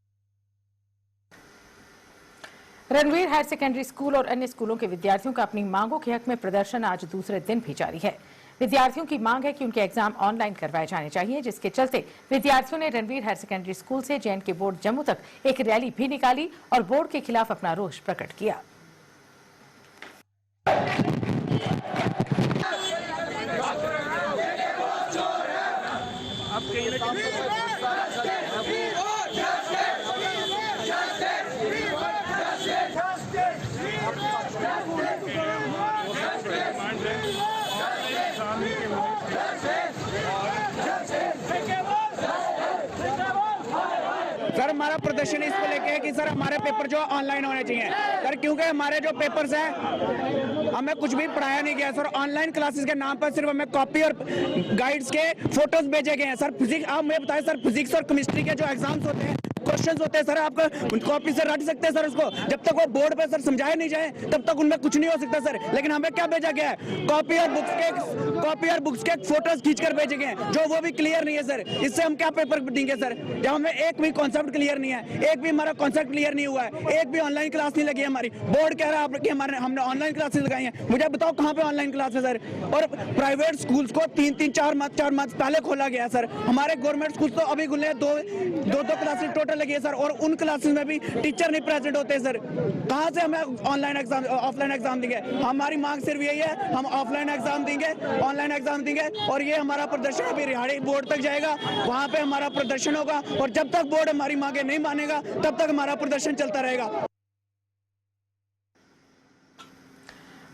रणवीर हायर सेकेंडरी स्कूल और अन्य स्कूलों के विद्यार्थियों का अपनी मांगों के हक में प्रदर्शन आज दूसरे दिन भी जारी है। विद्यार्थियों की मांग है कि उनके एग्जाम ऑनलाइन करवाए जाने चाहिए, जिसके चलते विद्यार्थियों ने रणवीर हायर सेकेंडरी स्कूल से JNK बोर्ड जम्मू तक एक रैली भी निकाली और बोर्ड के खिलाफ अपना रोष प्रकट किया। सर हमारा प्रदर्शन इसको लेके है कि सर हमारे पेपर जो ऑनलाइन होने चाहिए सर, क्योंकि हमारे जो पेपर्स हैं हमें कुछ भी पढ़ाया नहीं गया सर। ऑनलाइन क्लासेस के नाम पर सिर्फ हमें कॉपी और गाइड्स के फोटोज भेजे गए हैं सर। फिजिक्स आप मुझे बताएं सर, फिजिक्स और केमिस्ट्री के जो एग्जाम्स होते हैं, क्वेश्चंस होते हैं सर, आप कॉपी से रट सकते हैं सर उसको। जब तक वो बोर्ड पे सर समझाया नहीं जाए तब तक उनमें कुछ नहीं हो सकता सर। लेकिन हमें क्या भेजा गया है? कॉपी और बुक्स के फोटोज खींचकर भेजे गए हैं जो वो भी क्लियर नहीं है सर। इससे हम क्या पेपर देंगे सर जब हमें एक भी कॉन्सेप्ट क्लियर नहीं है, एक भी हमारा कॉन्सेप्ट क्लियर नहीं हुआ है, एक भी ऑनलाइन क्लास नहीं लगी है हमारी। बोर्ड कह रहा है कि हमने ऑनलाइन क्लासेस लगाई हैं। मुझे बताओ कहाँ पे ऑनलाइन क्लास है सर? और प्राइवेट स्कूल्स को 4 मंथ पहले खोला गया सर। हमारे गवर्नमेंट स्कूल तो अभी खुले 2 क्लासेस टोटल लगी है सर, और उन क्लासेस में भी टीचर नहीं प्रेजेंट होते सर। कहाँ से हमें ऑफलाइन एग्जाम देंगे? हमारी मांग सिर्फ यही है, हम ऑफलाइन एग्जाम देंगे, ऑनलाइन एग्जाम देंगे। और ये हमारा प्रदर्शन अभी रिहाड़ी बोर्ड तक जाएगा, वहाँ पे हमारा प्रदर्शन होगा। और जब तक बोर्ड हमारी मांगे नहीं मानेगा तब तक हमारा प्रदर्शन चलता रहेगा।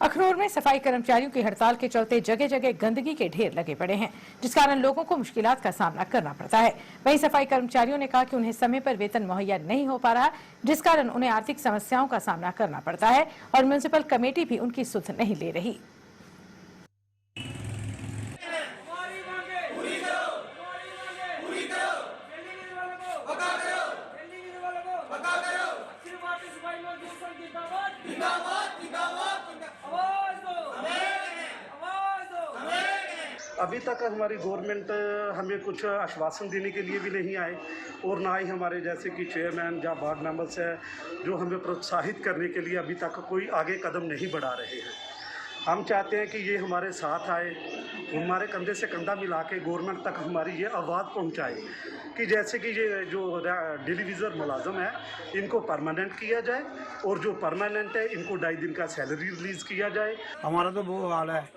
अखनूर में सफाई कर्मचारियों की हड़ताल के चलते जगह जगह गंदगी के ढेर लगे पड़े हैं, जिस कारण लोगों को मुश्किलात का सामना करना पड़ता है। वहीं सफाई कर्मचारियों ने कहा कि उन्हें समय पर वेतन मुहैया नहीं हो पा रहा, जिस कारण उन्हें आर्थिक समस्याओं का सामना करना पड़ता है और म्युनिसिपल कमेटी भी उनकी सुध नहीं ले रही। अभी तक हमारी गवर्नमेंट हमें कुछ आश्वासन देने के लिए भी नहीं आए, और ना ही हमारे जैसे कि चेयरमैन या वार्ड मेंबर्स हैं जो हमें प्रोत्साहित करने के लिए अभी तक कोई आगे कदम नहीं बढ़ा रहे हैं। हम चाहते हैं कि ये हमारे साथ आए, हमारे कंधे से कंधा मिला के गवर्नमेंट तक हमारी ये आवाज़ पहुंचाए कि जैसे कि ये जो डिलीविज़र मुलाजम है इनको परमानेंट किया जाए, और जो परमानेंट है इनको 2.5 दिन का सैलरी रिलीज़ किया जाए। हमारा तो वो हाल है,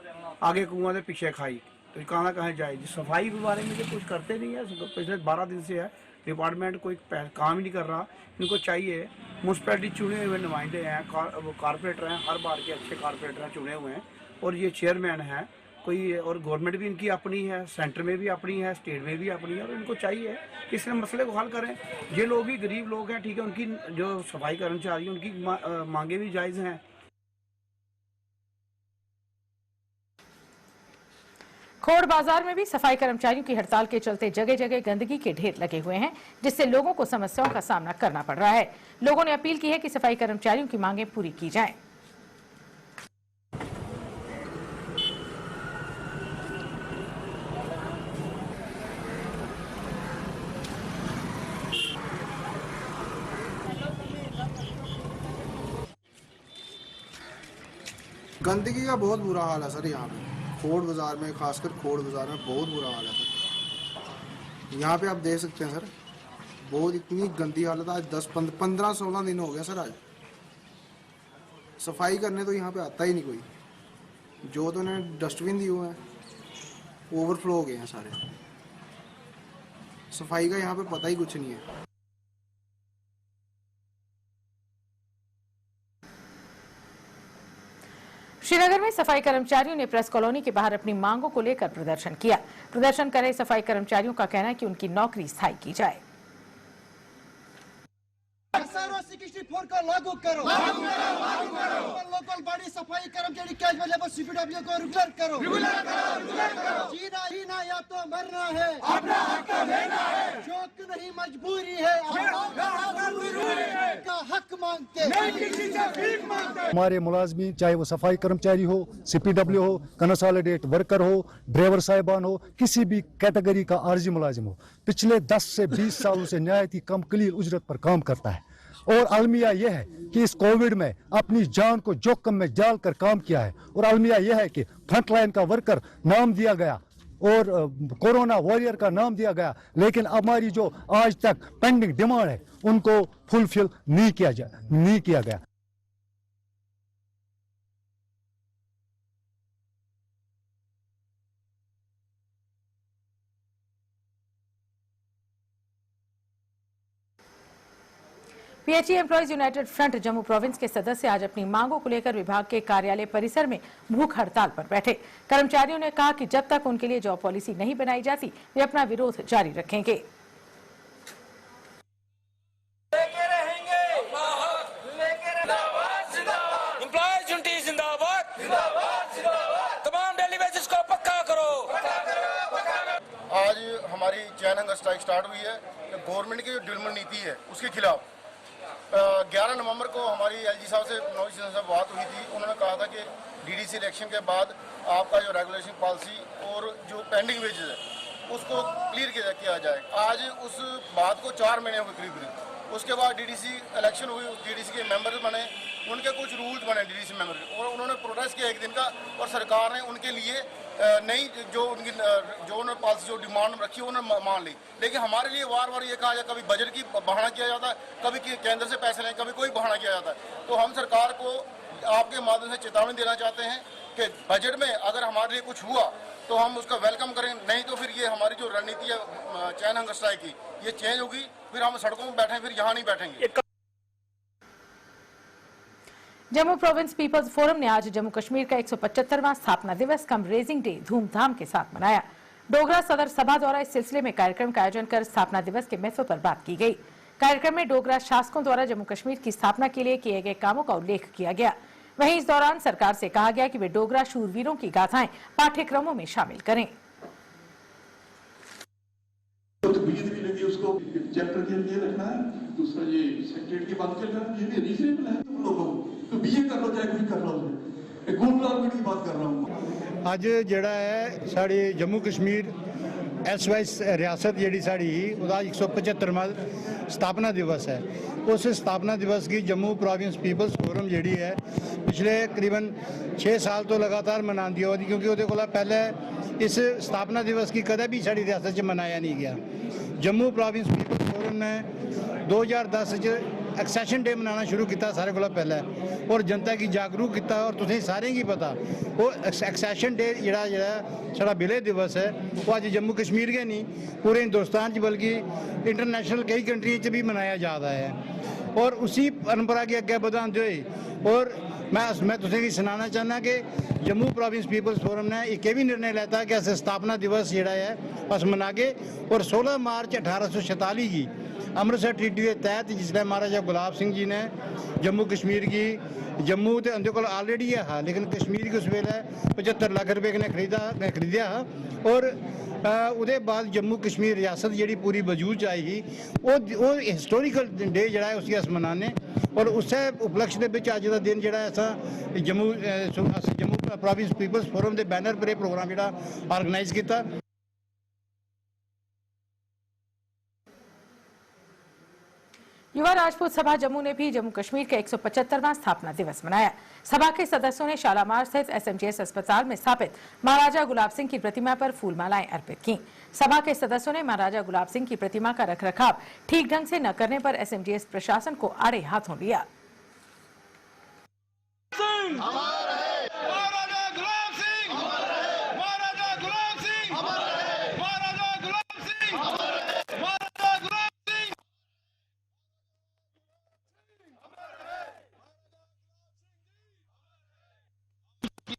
आगे कुआं से पीछे खाई, तो कहाँ जाए। सफाई के बारे में तो कुछ करते नहीं है, पिछले 12 दिन से है डिपार्टमेंट कोई काम ही नहीं कर रहा। इनको चाहिए, म्यूनसिपैलिटी चुने हुए नुमाइंदे हैं, वो कारपोरेटर हैं, हर बार के अच्छे कारपोरेटर हैं चुने हुए हैं, और ये चेयरमैन हैं कोई, और गवर्नमेंट भी इनकी अपनी है, सेंटर में भी अपनी है, स्टेट में भी अपनी है, और इनको चाहिए कि इस मसले को हल करें। ये लोग भी गरीब लोग हैं, ठीक है, उनकी जो सफाई कर्मचारी हैं उनकी मांगे भी जायज़ हैं। खोड़ बाजार में भी सफाई कर्मचारियों की हड़ताल के चलते जगह जगह गंदगी के ढेर लगे हुए हैं, जिससे लोगों को समस्याओं का सामना करना पड़ रहा है। लोगों ने अपील की है कि सफाई कर्मचारियों की मांगें पूरी की जाएं। गंदगी का बहुत बुरा हाल है सर। यहाँ पे खोड़ बाज़ार में, खासकर खोड़ बाज़ार में बहुत बुरा हाल है सर। यहाँ पे आप देख सकते हैं सर, बहुत इतनी गंदी हालत। आज 15-16 दिन हो गया सर। आज सफाई करने तो यहाँ पे आता ही नहीं कोई। जो तो उन्होंने डस्टबिन दिए हुए हैं ओवरफ्लो हो गए हैं सारे। सफाई का यहाँ पे पता ही कुछ नहीं है। श्रीनगर में सफाई कर्मचारियों ने प्रेस कॉलोनी के बाहर अपनी मांगों को लेकर प्रदर्शन किया। प्रदर्शन कर रहे सफाई कर्मचारियों का कहना है कि उनकी नौकरी स्थायी की जाए। को लागू करो, लोकल बॉडी सफाई कर्मचारी कैजुअल लेबर CPW को रेगुलर करो। जीना या तो मरना है, अपना हक लेना है। जो शौक नहीं मजबूरी है, का हक मांगते हैं। हमारे मुलाजमीन चाहे वो सफाई कर्मचारी हो, CPW हो, कंसोलिडेट वर्कर हो, ड्राइवर साहिबान हो, किसी भी कैटेगरी का आर्जी मुलाजिम हो, पिछले 10 से 20 सालों से नहायत ही कम कलील उजरत पर काम करता है। और अलमिया यह है कि इस कोविड में अपनी जान को जोखिम में डालकर काम किया है। और अलमिया यह है कि फ्रंट लाइन का वर्कर नाम दिया गया और कोरोना वॉरियर का नाम दिया गया, लेकिन हमारी जो आज तक पेंडिंग डिमांड है उनको फुलफिल नहीं किया गया। PHE employees United front Jammu province के सदस्य आज अपनी मांगों को लेकर विभाग के कार्यालय परिसर में भूख हड़ताल पर बैठे। कर्मचारियों ने कहा कि जब तक उनके लिए जॉब पॉलिसी नहीं बनाई जाती वे अपना विरोध जारी रखेंगे। आज हमारी चैन हंगर स्ट्राइक स्टार्ट हुई है। गवर्नमेंट की जो डिलमल नीति है उसके खिलाफ 11 नवंबर को हमारी LG साहब से बात हुई थी। उन्होंने कहा था कि DDC इलेक्शन के बाद आपका जो रेगुलेशन पॉलिसी और जो पेंडिंग वेजेस है उसको क्लियर किया जाए। आज उस बात को 4 महीने हो गए करीब। उसके बाद DDC इलेक्शन हुई, DDC के मेंबर बने, उनके कुछ रूल्स बने DDC मेंबर और उन्होंने प्रोटेस्ट किया 1 दिन का और सरकार ने उनके लिए नई जो उन्होंने पॉलिसी जो डिमांड रखी उन्होंने मान ली। लेकिन हमारे लिए वार ये कहा जाए, कभी बजट की बहाना किया जाता है, कभी केंद्र से पैसे लें, कभी कोई बहाना किया जाता है। तो हम सरकार को आपके माध्यम से चेतावनी देना चाहते हैं कि बजट में अगर हमारे लिए कुछ हुआ तो हम उसका वेलकम करें, नहीं तो फिर ये हमारी जो रणनीति है चैन हंगर स्ट्राइक की ये चेंज होगी, फिर हम सड़कों में बैठे, फिर यहाँ नहीं बैठेंगे। जम्मू प्रोविंस पीपल्स फोरम ने आज जम्मू कश्मीर का 175वां स्थापना दिवस कम रेजिंग डे धूमधाम के साथ मनाया। डोगरा सदर सभा द्वारा इस सिलसिले में कार्यक्रम का आयोजन कर स्थापना दिवस के महत्व पर बात की गई। कार्यक्रम में डोगरा शासकों द्वारा जम्मू कश्मीर की स्थापना के लिए किए गए कामों का उल्लेख किया गया। वहीं इस दौरान सरकार से कहा गया कि वे डोगरा शूरवीरों की गाथाएं पाठ्यक्रमों में शामिल करें। उसको चैप्टर के लिए रखना है, दूसरा ये सेक्रेटरी की बात चल रहा है, ये भी रीजनेबल है तुम लोगों को, तो BA कर लो चाहे कुछ कर लो। गुड गवर्नमेंट की बात कर रहा हूँ। आज जड़ा है साड़ी जम्मू कश्मीर SYS रियासत जी साड़ी उसका 175वां स्थापना दिवस है। उस स्थापना दिवस की जम्मू प्रोविंस पीपल्स फोरम जी है पिछले करीबन 6 साल तो लगातार मनाती होती, क्योंकि वो पहले इस स्थापना दिवस की कदे भी साड़ी रियासत से मनाया नहीं गया। जम्मू प्रोविंस पीपल्स फोरम ने 2010 एक्सैशन डे मनाना शुरू किया सारे को पहले और जनता की जागरूक किया। और तुसें सारें की पता वो एक्सैशन डे जड़ा साड़ा विलय दिवस है वो अज जम्मू कश्मीर के नहीं पूरे हिंदुस्तान बल्कि इंटरनेशनल कई कंट्री भी मनाया जा रहा है। और उसी परंपरा के अगे बढ़ाते हुए और मैं तुसें सुनाना चाहना कि जम्मू प्रोविंस पीपल्स फोरम ने एक भी निर्णय लेता कि अस स्थापना दिवस जोड़ा है अस मनागे। और 16 मार्च 1846 की अमृतसर ट्रीटी के तहत जिसने महाराजा गुलाब सिंह जी ने जम्मू कश्मीर की जम्मू तो उनके को ऑलरेडी है लेकिन कश्मीर की उस वेले 75 लाख रुपए ने खरीदा और उसके बाद जम्मू कश्मीर रियासत जी पूरी वजूद आई ही वो हिस्टोरिकल डे जड़ा है उसकी अस मनाने। और उस उपलक्ष्य के अज का दिन जोड़ा अस जम्मू प्रोविंस पीपल्स फोरम के बैनर पर यह प्रोग्राम जोड़ा ऑर्गेनाइज किया। युवा राजपूत सभा जम्मू ने भी जम्मू कश्मीर के 175वां स्थापना दिवस मनाया। सभा के सदस्यों ने शालामार स्थित SMGS अस्पताल में स्थापित महाराजा गुलाब सिंह की प्रतिमा पर फूलमालाएं अर्पित की। सभा के सदस्यों ने महाराजा गुलाब सिंह की प्रतिमा का रखरखाव ठीक ढंग से न करने पर SMGS प्रशासन को आड़े हाथों लिया।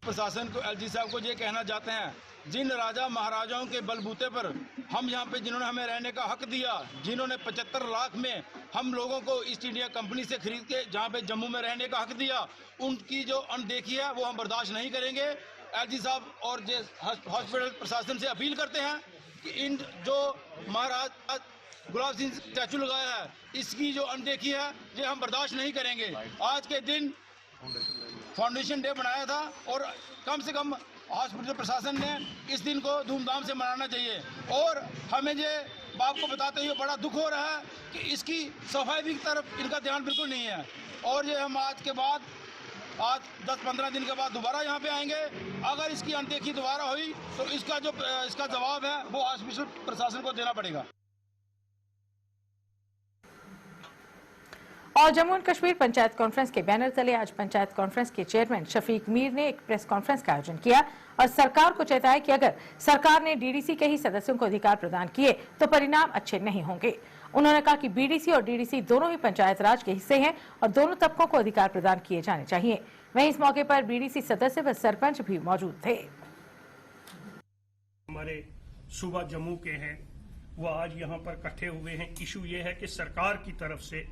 प्रशासन को LG साहब को ये कहना चाहते हैं, जिन राजा महाराजाओं के बलबूते पर हम यहाँ पे जिन्होंने हमें रहने का हक दिया, जिन्होंने 75 लाख में हम लोगों को ईस्ट इंडिया कंपनी से खरीद के जहाँ पे जम्मू में रहने का हक दिया, उनकी जो अनदेखी है वो हम बर्दाश्त नहीं करेंगे। LG साहब और हॉस्पिटल प्रशासन से अपील करते हैं कि इन जो महाराज गुलाब सिंह स्टैचू लगाया है, इसकी जो अनदेखी है ये हम बर्दाश्त नहीं करेंगे। आज के दिन फाउंडेशन डे बनाया था और कम से कम हॉस्पिटल प्रशासन ने इस दिन को धूमधाम से मनाना चाहिए। और हमें ये बाप को बताते हुए बड़ा दुख हो रहा है कि इसकी सफाई की तरफ इनका ध्यान बिल्कुल नहीं है। और ये हम आज 10-15 दिन के बाद दोबारा यहाँ पे आएंगे। अगर इसकी अनदेखी दोबारा हुई तो इसका जवाब है वो हॉस्पिटल प्रशासन को देना पड़ेगा। और जम्मू एंड कश्मीर पंचायत कॉन्फ्रेंस के बैनर तले आज पंचायत कॉन्फ्रेंस के चेयरमैन शफीक मीर ने एक प्रेस कॉन्फ्रेंस का आयोजन किया और सरकार को चेताया कि अगर सरकार ने डीडीसी के ही सदस्यों को अधिकार प्रदान किए तो परिणाम अच्छे नहीं होंगे। उन्होंने कहा कि बीडीसी और डीडीसी दोनों ही पंचायत राज के हिस्से हैं और दोनों तबकों को अधिकार प्रदान किए जाने चाहिए। वहीं इस मौके पर बीडीसी सदस्य व सरपंच भी मौजूद थे। हमारे सूबा जम्मू के हैं वो आज यहाँ पर इकट्ठे हुए हैं। इशू ये है कि सरकार की तरफ से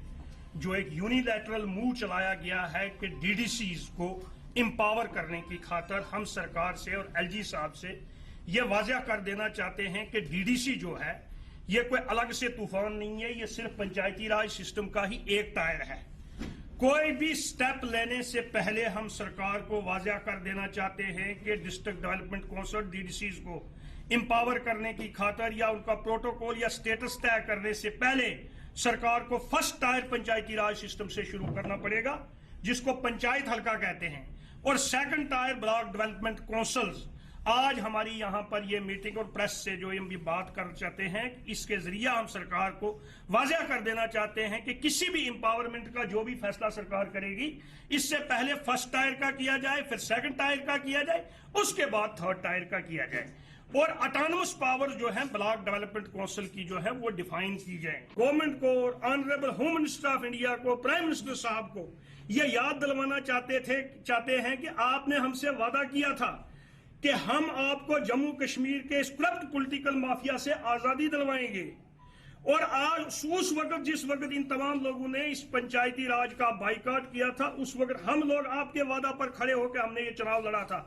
जो एक यूनिलैटरल मूव चलाया गया है कि डीडीसीज को एम्पावर करने की खातर हम सरकार से और एलजी साहब से ये वाज़ेह कर देना चाहते हैं कि डीडीसी जो है ये कोई अलग से तूफान नहीं है, ये सिर्फ पंचायती राज सिस्टम का ही एक टायर है। कोई भी स्टेप लेने से पहले हम सरकार को वाज़ेह कर देना चाहते हैं कि डिस्ट्रिक्ट डेवलपमेंट काउंसिल डीडीसीज को एम्पावर करने की खातर या उनका प्रोटोकॉल या स्टेटस तय करने से पहले सरकार को फर्स्ट टायर पंचायती राज सिस्टम से शुरू करना पड़ेगा, जिसको पंचायत हल्का कहते हैं, और second tier block development councils. आज हमारी यहाँ पर ये मीटिंग और प्रेस से जो हम भी बात कर चाहते हैं, इसके जरिए हम सरकार को वाज़ेह कर देना चाहते हैं कि किसी भी एम्पावरमेंट का जो भी फैसला सरकार करेगी, इससे पहले फर्स्ट टायर का किया जाए, फिर सेकंड टायर का किया जाए, उसके बाद थर्ड टायर का किया जाए। और ऑटोनमस पावर जो है ब्लॉक डेवलपमेंट काउंसिल की जो है वो डिफाइन की जाए। गवर्नमेंट को और honourable home minister of India को, प्राइम मिनिस्टर साहब को ये याद दिलवाना चाहते हैं कि आपने हमसे वादा किया था कि हम आपको जम्मू कश्मीर के इस करप्ट पॉलिटिकल माफिया से आजादी दिलवाएंगे। और आज उस वक्त जिस वक्त इन तमाम लोगों ने इस पंचायती राज का बाइकआउट किया था, उस वक्त हम लोग आपके वादा पर खड़े होकर हमने ये चुनाव लड़ा था।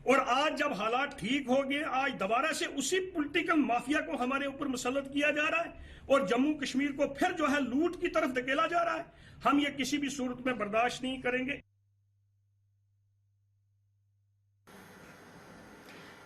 और आज जब हालात ठीक हो गए, आज दोबारा से उसी पॉलिटिकल माफिया को हमारे ऊपर मुसल्लत किया जा रहा है और जम्मू कश्मीर को फिर जो है लूट की तरफ धकेला जा रहा है। हम ये किसी भी सूरत में बर्दाश्त नहीं करेंगे।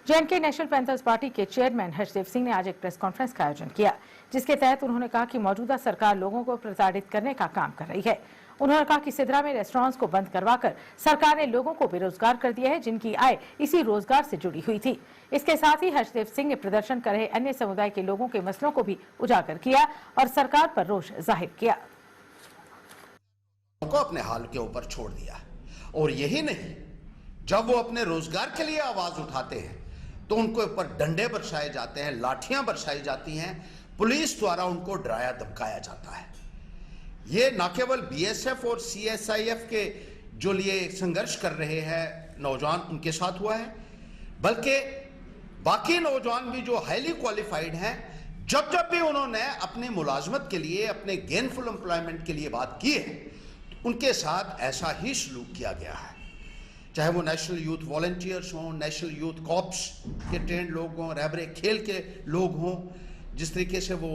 जेएनके नेशनल पैंथर्स पार्टी के चेयरमैन हर्षदेव सिंह ने आज एक प्रेस कॉन्फ्रेंस का आयोजन किया, जिसके तहत उन्होंने कहा कि मौजूदा सरकार लोगों को प्रताड़ित करने का काम कर रही है। उन्होंने कहा कि सिद्रा में रेस्टोरेंट्स को बंद करवाकर सरकार ने लोगों को बेरोजगार कर दिया है, जिनकी आय इसी रोजगार से जुड़ी हुई थी। इसके साथ ही हर्षदेव सिंह ने प्रदर्शन कर रहे अन्य समुदाय के लोगों के मसलों को भी उजागर किया और सरकार पर रोष जाहिर किया। को अपने हाल के ऊपर छोड़ दिया। और यही नहीं, जब वो अपने रोजगार के लिए आवाज उठाते हैं तो उनको ऊपर डंडे बरसाए जाते हैं, लाठियां बरसाई जाती हैं, पुलिस द्वारा उनको डराया धमकाया जाता है। ये न केवल बीएसएफ और सीएसआईएफ के जो लिए संघर्ष कर रहे हैं नौजवान उनके साथ हुआ है, बल्कि बाकी नौजवान भी जो हाईली क्वालिफाइड हैं, जब जब भी उन्होंने अपनी मुलाजमत के लिए, अपने गेनफुल एम्प्लॉयमेंट के लिए बात की है, उनके साथ ऐसा ही सलूक किया गया है। चाहे वो नेशनल यूथ वॉलंटियर्स हों, नेशनल यूथ कॉर्प्स के ट्रेंड लोग हों, रहबरे खेल के लोग हों, जिस तरीके से वो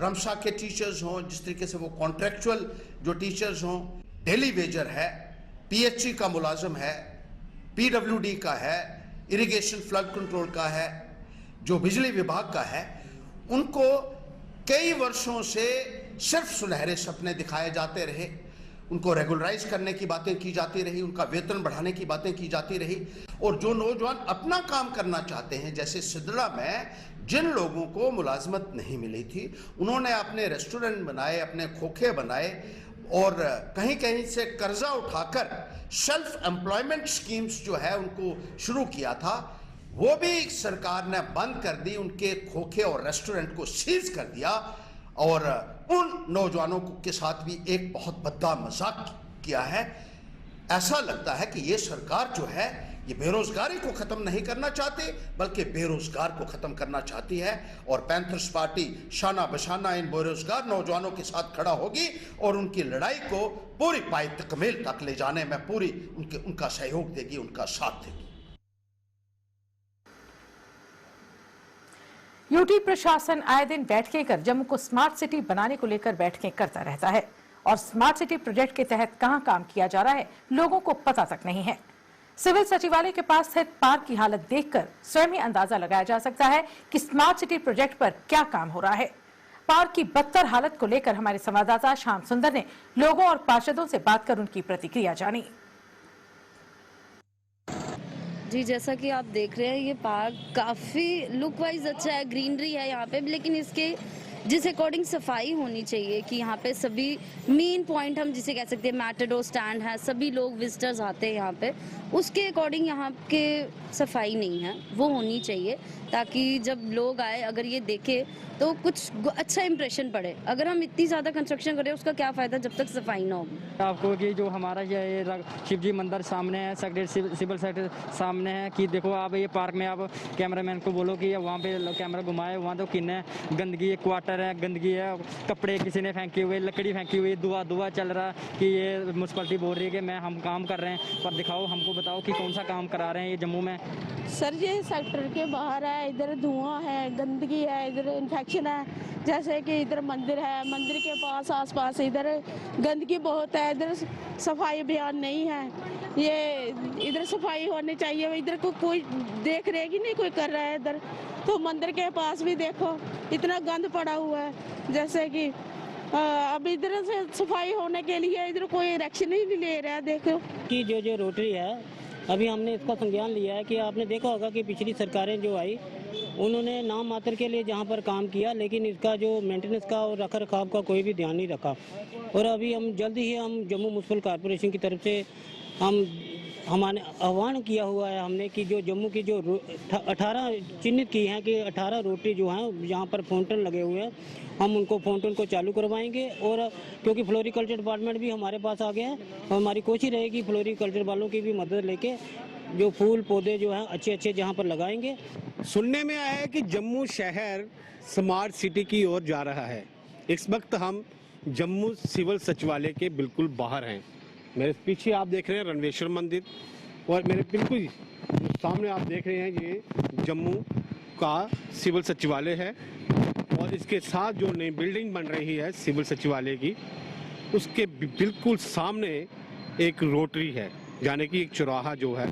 रमशा के टीचर्स हों, जिस तरीके से वो कॉन्ट्रेक्चुअल जो टीचर्स हों, डेली वेजर है, पीएचई का मुलाजम है, पीडब्ल्यूडी का है, इरिगेशन फ्लड कंट्रोल का है, जो बिजली विभाग का है, उनको कई वर्षों से सिर्फ सुनहरे सपने दिखाए जाते रहे। उनको रेगुलराइज करने की बातें की जाती रही, उनका वेतन बढ़ाने की बातें की जाती रही। और जो नौजवान अपना काम करना चाहते हैं, जैसे सिद्रा में जिन लोगों को मुलाजमत नहीं मिली थी, उन्होंने अपने रेस्टोरेंट बनाए, अपने खोखे बनाए और कहीं कहीं से कर्जा उठाकर सेल्फ एम्प्लॉयमेंट स्कीम्स जो है उनको शुरू किया था, वो भी सरकार ने बंद कर दी। उनके खोखे और रेस्टोरेंट को सीज कर दिया और उन नौजवानों के साथ भी एक बहुत बद्दा मजाक किया है। ऐसा लगता है कि ये सरकार जो है ये बेरोजगारी को खत्म नहीं करना चाहती, बल्कि बेरोजगार को खत्म करना चाहती है। और पैंथर्स पार्टी शाना बशाना इन बेरोजगार नौजवानों के साथ खड़ा होगी और उनकी लड़ाई को पूरी पाई तकमील तक ले जाने में पूरी उनका सहयोग देगी, उनका साथ देगी। यूटी प्रशासन आए दिन बैठकें कर जम्मू को स्मार्ट सिटी बनाने को लेकर बैठकें करता रहता है और स्मार्ट सिटी प्रोजेक्ट के तहत कहां काम किया जा रहा है लोगों को पता तक नहीं है। सिविल सचिवालय के पास स्थित पार्क की हालत देखकर स्वयं ही अंदाजा लगाया जा सकता है कि स्मार्ट सिटी प्रोजेक्ट पर क्या काम हो रहा है। पार्क की बदतर हालत को लेकर हमारे संवाददाता श्याम सुंदर ने लोगों और पार्षदों से बात कर उनकी प्रतिक्रिया जानी। जी, जैसा कि आप देख रहे हैं ये पार्क काफ़ी लुक वाइज अच्छा है, ग्रीनरी है यहाँ पे, लेकिन इसके जिस अकॉर्डिंग सफाई होनी चाहिए कि यहाँ पे सभी मेन पॉइंट हम जिसे कह सकते हैं मैटाडोर स्टैंड है, सभी लोग विजिटर्स आते हैं यहाँ पे, उसके अकॉर्डिंग यहाँ के सफाई नहीं है, वो होनी चाहिए ताकि जब लोग आए अगर ये देखे तो कुछ अच्छा इंप्रेशन पड़े। अगर हम इतनी ज़्यादा कंस्ट्रक्शन करें उसका क्या फ़ायदा जब तक सफाई ना होगी। आपको कि जो हमारा ये शिव जी मंदिर सामने है, सेक्रेटरी सिविल सेक्रेटरी सामने है कि देखो आप ये पार्क में आप कैमरामैन को बोलो कि वहाँ पे कैमरा घुमाए, वहाँ तो किन है गंदगी है, क्वार्टर है, गंदगी है, कपड़े किसी ने फेंके हुए, लकड़ी फेंकी हुई, धुआं चल रहा कि ये म्यूनसिपलिटी बोल रही है कि हम काम कर रहे हैं, पर दिखाओ हमको बताओ कि कौन सा काम करा रहे हैं ये जम्मू में। सर ये सेक्टर के बाहर है, इधर धुआं है, गंदगी है, इधर इन्फेक्शन है, जैसे कि इधर मंदिर है, मंदिर के पास आसपास इधर गंदगी बहुत है, इधर सफाई अभियान नहीं है, ये इधर सफाई होनी चाहिए, इधर को कोई देख रहे कि नहीं कोई कर रहा है। इधर तो मंदिर के पास भी देखो इतना गंद पड़ा हुआ है, जैसे कि अब इधर से सफाई होने के लिए इधर कोई एक्शन ही नहीं ले रहा है। देखो कि जो रोटरी है अभी हमने इसका संज्ञान लिया है कि आपने देखा होगा कि पिछली सरकारें जो आई उन्होंने नाम मात्र के लिए जहाँ पर काम किया, लेकिन इसका जो मेंटेनेंस का और रख रखाव का कोई भी ध्यान नहीं रखा। और अभी हम जल्दी ही हम जम्मू म्यूनसिपल कॉरपोरेशन की तरफ से हमारे आह्वान किया हुआ है हमने कि जो जम्मू की जो 18 चिन्हित की हैं कि 18 रोटरी जो हैं जहाँ पर फाउंटेन लगे हुए हैं, हम उनको फाउंटेन को चालू करवाएंगे। और क्योंकि फ्लोरिकल्चर डिपार्टमेंट भी हमारे पास आ गया है, और हमारी कोशिश रहेगी फ्लोरिकल्चर वालों की भी मदद लेके जो फूल पौधे जो हैं अच्छे जहाँ पर लगाएंगे। सुनने में आया है कि जम्मू शहर स्मार्ट सिटी की ओर जा रहा है। इस वक्त हम जम्मू सिविल सचिवालय के बिल्कुल बाहर हैं। मेरे पीछे आप देख रहे हैं रणवेश्वर मंदिर, और मेरे बिल्कुल सामने आप देख रहे हैं ये जम्मू का सिविल सचिवालय है। और इसके साथ जो नई बिल्डिंग बन रही है सिविल सचिवालय की, उसके बिल्कुल सामने एक रोटरी है, यानी कि एक चौराहा जो है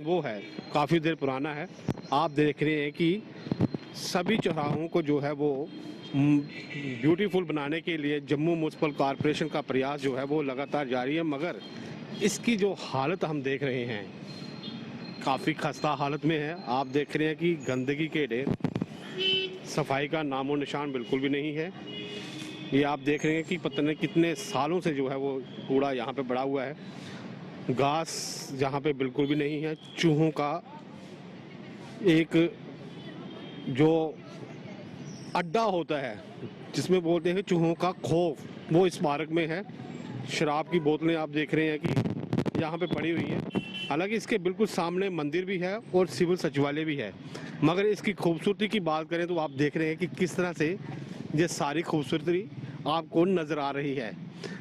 वो है, काफ़ी देर पुराना है। आप देख रहे हैं कि सभी चौराहों को जो है वो ब्यूटीफुल बनाने के लिए जम्मू म्यूनसिपल कॉरपोरेशन का प्रयास जो है वो लगातार जारी है, मगर इसकी जो हालत हम देख रहे हैं काफ़ी खस्ता हालत में है। आप देख रहे हैं कि गंदगी के ढेर, सफाई का नामो निशान बिल्कुल भी नहीं है। ये आप देख रहे हैं कि पता नहीं कितने सालों से जो है वो कूड़ा यहाँ पे पड़ा हुआ है, घास यहाँ पे बिल्कुल भी नहीं है। चूहों का एक जो अड्डा होता है जिसमें बोलते हैं चूहों का खौफ, वो इस पार्क में है। शराब की बोतलें आप देख रहे हैं कि यहाँ पे पड़ी हुई हैं। हालांकि इसके बिल्कुल सामने मंदिर भी है और सिविल सचिवालय भी है, मगर इसकी खूबसूरती की बात करें तो आप देख रहे हैं कि किस तरह से ये सारी खूबसूरती आपको नज़र आ रही है।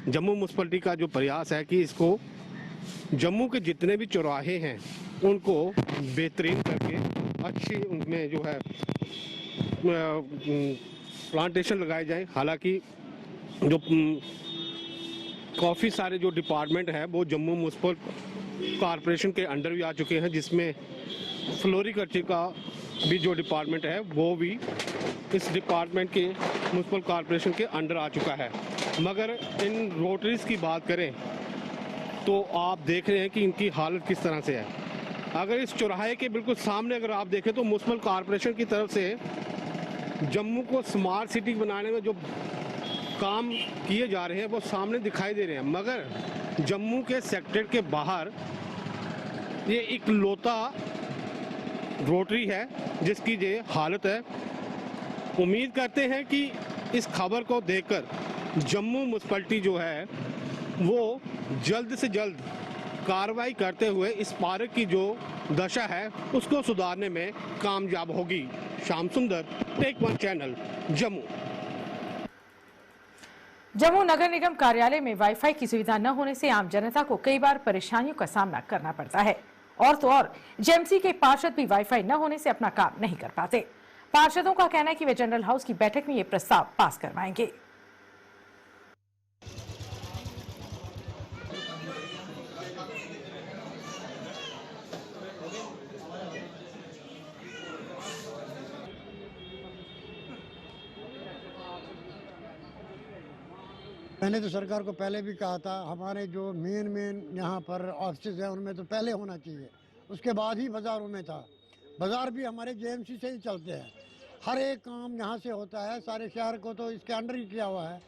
जम्मू म्यूनसिपलिटी का जो प्रयास है कि इसको जम्मू के जितने भी चौराहे हैं उनको बेहतरीन करके अच्छी उनमें जो है प्लांटेशन लगाए जाए। हालांकि जो काफ़ी सारे जो डिपार्टमेंट है वो जम्मू म्यूनसिपल कॉरपोरेशन के अंडर भी आ चुके हैं, जिसमें फ्लोरिकल्चर का भी जो डिपार्टमेंट है वो भी इस डिपार्टमेंट के म्यूनसिपल कॉरपोरेशन के अंडर आ चुका है। मगर इन रोटरीज की बात करें तो आप देख रहे हैं कि इनकी हालत किस तरह से है। अगर इस चौराहे के बिल्कुल सामने अगर आप देखें तो म्यूनसिपल कॉरपोरेशन की तरफ से जम्मू को स्मार्ट सिटी बनाने में जो काम किए जा रहे हैं वो सामने दिखाई दे रहे हैं, मगर जम्मू के सेक्टर के बाहर ये इकलौता रोटरी है जिसकी ये हालत है। उम्मीद करते हैं कि इस खबर को देखकर जम्मू म्यूनसिपलिटी जो है वो जल्द से जल्द कार्रवाई करते हुए इस पार्क की जो दशा है उसको सुधारने में कामयाब होगी। Shyam Sundar, take one channel, Jammu. Jammu नगर निगम कार्यालय में वाईफाई की सुविधा न होने से आम जनता को कई बार परेशानियों का सामना करना पड़ता है। और तो और जेएमसी के पार्षद भी वाईफाई न होने से अपना काम नहीं कर पाते। पार्षदों का कहना है कि वे जनरल हाउस की बैठक में ये प्रस्ताव पास करवाएंगे। मैंने तो सरकार को पहले भी कहा था, हमारे जो मेन यहाँ पर ऑफिस हैं उनमें तो पहले होना चाहिए, उसके बाद ही बाज़ारों में था। बाज़ार भी हमारे जेएमसी से ही चलते हैं, हर एक काम यहाँ से होता है, सारे शहर को तो इसके अंडर ही किया हुआ है,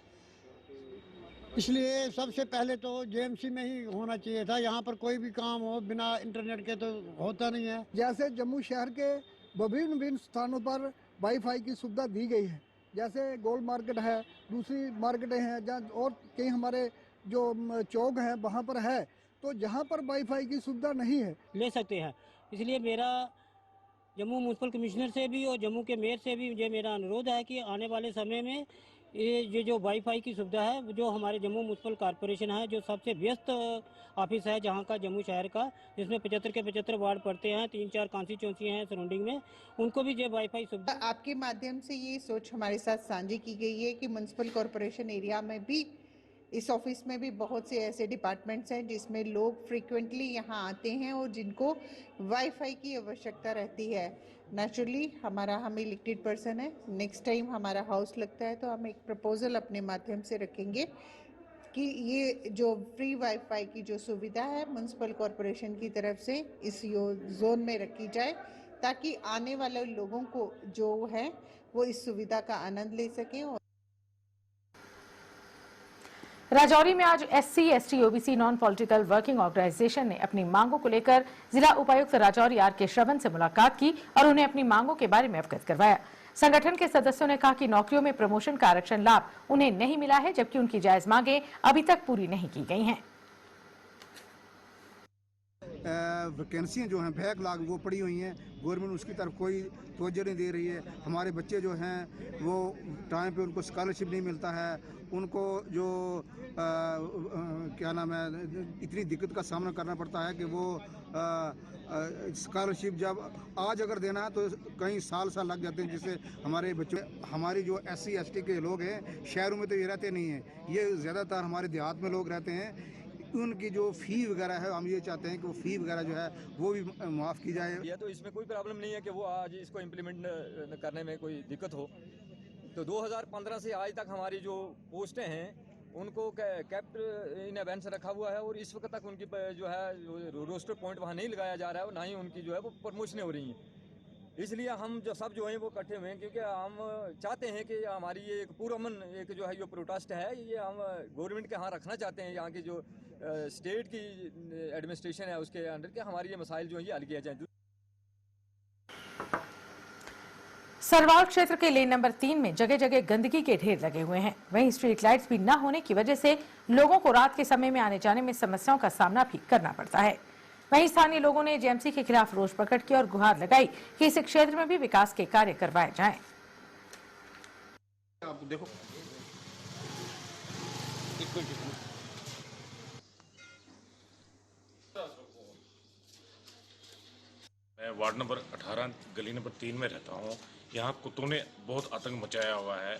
इसलिए सबसे पहले तो जेएमसी में ही होना चाहिए था। यहाँ पर कोई भी काम हो बिना इंटरनेट के तो होता नहीं है। जैसे जम्मू शहर के विभिन्न स्थानों पर वाईफाई की सुविधा दी गई है, जैसे गोल्ड मार्केट है, दूसरी मार्केटें हैं जहाँ, और कई हमारे जो चौक हैं वहाँ पर है, तो जहाँ पर वाईफाई की सुविधा नहीं है ले सकते हैं। इसलिए मेरा जम्मू म्यूनसिपल कमिश्नर से भी और जम्मू के मेयर से भी ये मेरा अनुरोध है कि आने वाले समय में ये जो वाईफाई की सुविधा है, जो हमारे जम्मू म्यूनसिपल कॉरपोरेशन है, जो सबसे व्यस्त ऑफिस है जहाँ का जम्मू शहर का, जिसमें 75 के 75 वार्ड पड़ते हैं, 3-4 कॉन्स्टिट्यूंसी हैं सराउंडिंग में, उनको भी ये वाईफाई सुविधा। आपके माध्यम से ये सोच हमारे साथ साझी की गई है कि म्यूनसिपल कॉरपोरेशन एरिया में भी, इस ऑफिस में भी बहुत से ऐसे डिपार्टमेंट्स हैं जिसमें लोग फ्रीक्वेंटली यहाँ आते हैं और जिनको वाईफाई की आवश्यकता रहती है। नेचुरली हम इलेक्टेड पर्सन है, नेक्स्ट टाइम हमारा हाउस लगता है तो हम एक प्रपोजल अपने माध्यम से रखेंगे कि ये जो फ्री वाईफाई की जो सुविधा है म्यूनसिपल कॉरपोरेशन की तरफ से इस जोन में रखी जाए, ताकि आने वाले लोगों को जो है वो इस सुविधा का आनंद ले सकें। राजौरी में आज SC, ST, OBC non political working organisation ने अपनी मांगों को लेकर जिला उपायुक्त राजौरी RK श्रवण से मुलाकात की और उन्हें अपनी मांगों के बारे में अवगत करवाया। संगठन के सदस्यों ने कहा कि नौकरियों में प्रमोशन का आरक्षण लाभ उन्हें नहीं मिला है, जबकि उनकी जायज मांगें अभी तक पूरी नहीं की गई हैं। वैकेंसियाँ जो हैं बैकलॉग वो पड़ी हुई हैं, गवर्नमेंट उसकी तरफ कोई तवज्जो नहीं दे रही है। हमारे बच्चे जो हैं वो टाइम पे उनको स्कॉलरशिप नहीं मिलता है, उनको जो क्या नाम है, इतनी दिक्कत का सामना करना पड़ता है कि वो स्कॉलरशिप जब आज अगर देना है तो कई साल लग जाते हैं, जिससे हमारे बच्चे, हमारी जो SC ST के लोग हैं शहरों में तो ये रहते नहीं हैं, ये ज़्यादातर हमारे देहात में लोग रहते हैं। उनकी जो फ़ी वगैरह है, हम ये चाहते हैं कि वो फ़ी वगैरह जो है वो भी माफ़ की जाए। ये तो इसमें कोई प्रॉब्लम नहीं है कि वो आज इसको इम्प्लीमेंट करने में कोई दिक्कत हो। तो 2015 से आज तक हमारी जो पोस्टें हैं उनको कैप्ट इन एवेंस रखा हुआ है और इस वक्त तक उनकी जो है रोस्टर पॉइंट वहाँ नहीं लगाया जा रहा है और ना ही उनकी जो है वो प्रमोशन हो रही हैं। इसलिए हम जो सब जो हैं वो इकट्ठे हुए हैं, क्योंकि हम चाहते हैं कि हमारी ये एक पुरअमन एक जो है ये प्रोटेस्ट है, ये हम गवर्नमेंट के यहाँ रखना चाहते हैं। यहाँ की जो स्टेट की एडमिनिस्ट्रेशन है उसके अंडर के हमारी ये मसाइल जो है ये हल किया जाए। सरवाल क्षेत्र के लेन नंबर 3 में जगह जगह गंदगी के ढेर लगे हुए हैं। वहीं स्ट्रीट लाइट्स भी न होने की वजह से लोगों को रात के समय में आने जाने में समस्याओं का सामना भी करना पड़ता है। वहीं स्थानीय लोगों ने जेएमसी के खिलाफ रोष प्रकट किया और गुहार लगाई कि इस क्षेत्र में भी विकास के कार्य करवाए जाएं। आप देखो मैं वार्ड नंबर 18 गली नंबर 3 में रहता हूँ। यहाँ कुत्तों ने बहुत आतंक मचाया हुआ है,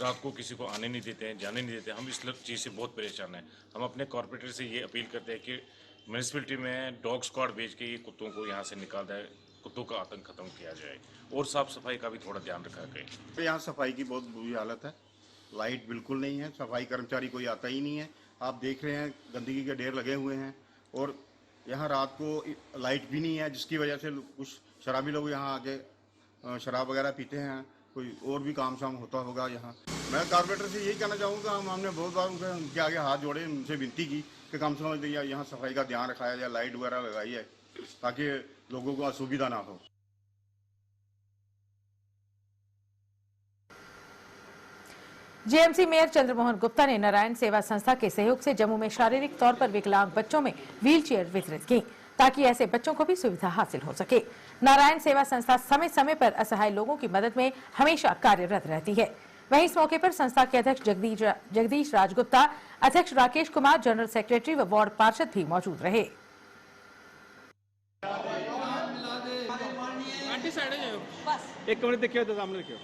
रात को किसी को आने नहीं देते हैं, जाने नहीं देते। हम इस चीज़ से बहुत परेशान हैं। हम अपने कॉर्पोरेटर से ये अपील करते हैं कि म्यूनसिपलिटी में डॉग स्क्वाड भेज के ये कुत्तों को यहाँ से निकाल जाए, कुत्तों का आतंक खत्म किया जाए और साफ सफाई का भी थोड़ा ध्यान रखा जाए। यहाँ सफाई की बहुत बुरी हालत है, लाइट बिल्कुल नहीं है, सफाई कर्मचारी कोई आता ही नहीं है। आप देख रहे हैं गंदगी के ढेर लगे हुए हैं और यहाँ रात को लाइट भी नहीं है, जिसकी वजह से कुछ शराबी लोग यहाँ आके शराब वगैरह पीते हैं, कोई और भी काम शाम होता होगा यहाँ। मैं कॉर्पोरेटर से यही कहना चाहूँगा, हमने बहुत बार उनके आगे हाथ जोड़े, उनसे विनती की कि कम से कम यहाँ सफाई का ध्यान रखाया जाए, लाइट वगैरह लगाई है ताकि लोगों को असुविधा ना हो। जेएमसी मेयर चंद्रमोहन गुप्ता ने नारायण सेवा संस्था के सहयोग से जम्मू में शारीरिक तौर पर विकलांग बच्चों में व्हीलचेयर वितरित की ताकि ऐसे बच्चों को भी सुविधा हासिल हो सके। नारायण सेवा संस्था समय समय पर असहाय लोगों की मदद में हमेशा कार्यरत रहती है। वहीं इस मौके पर संस्था के अध्यक्ष जगदीश राजगुप्ता, अध्यक्ष राकेश कुमार, जनरल सेक्रेटरी व वार्ड पार्षद भी मौजूद रहे। बस एक कमरे देखियो तो सामने देखियो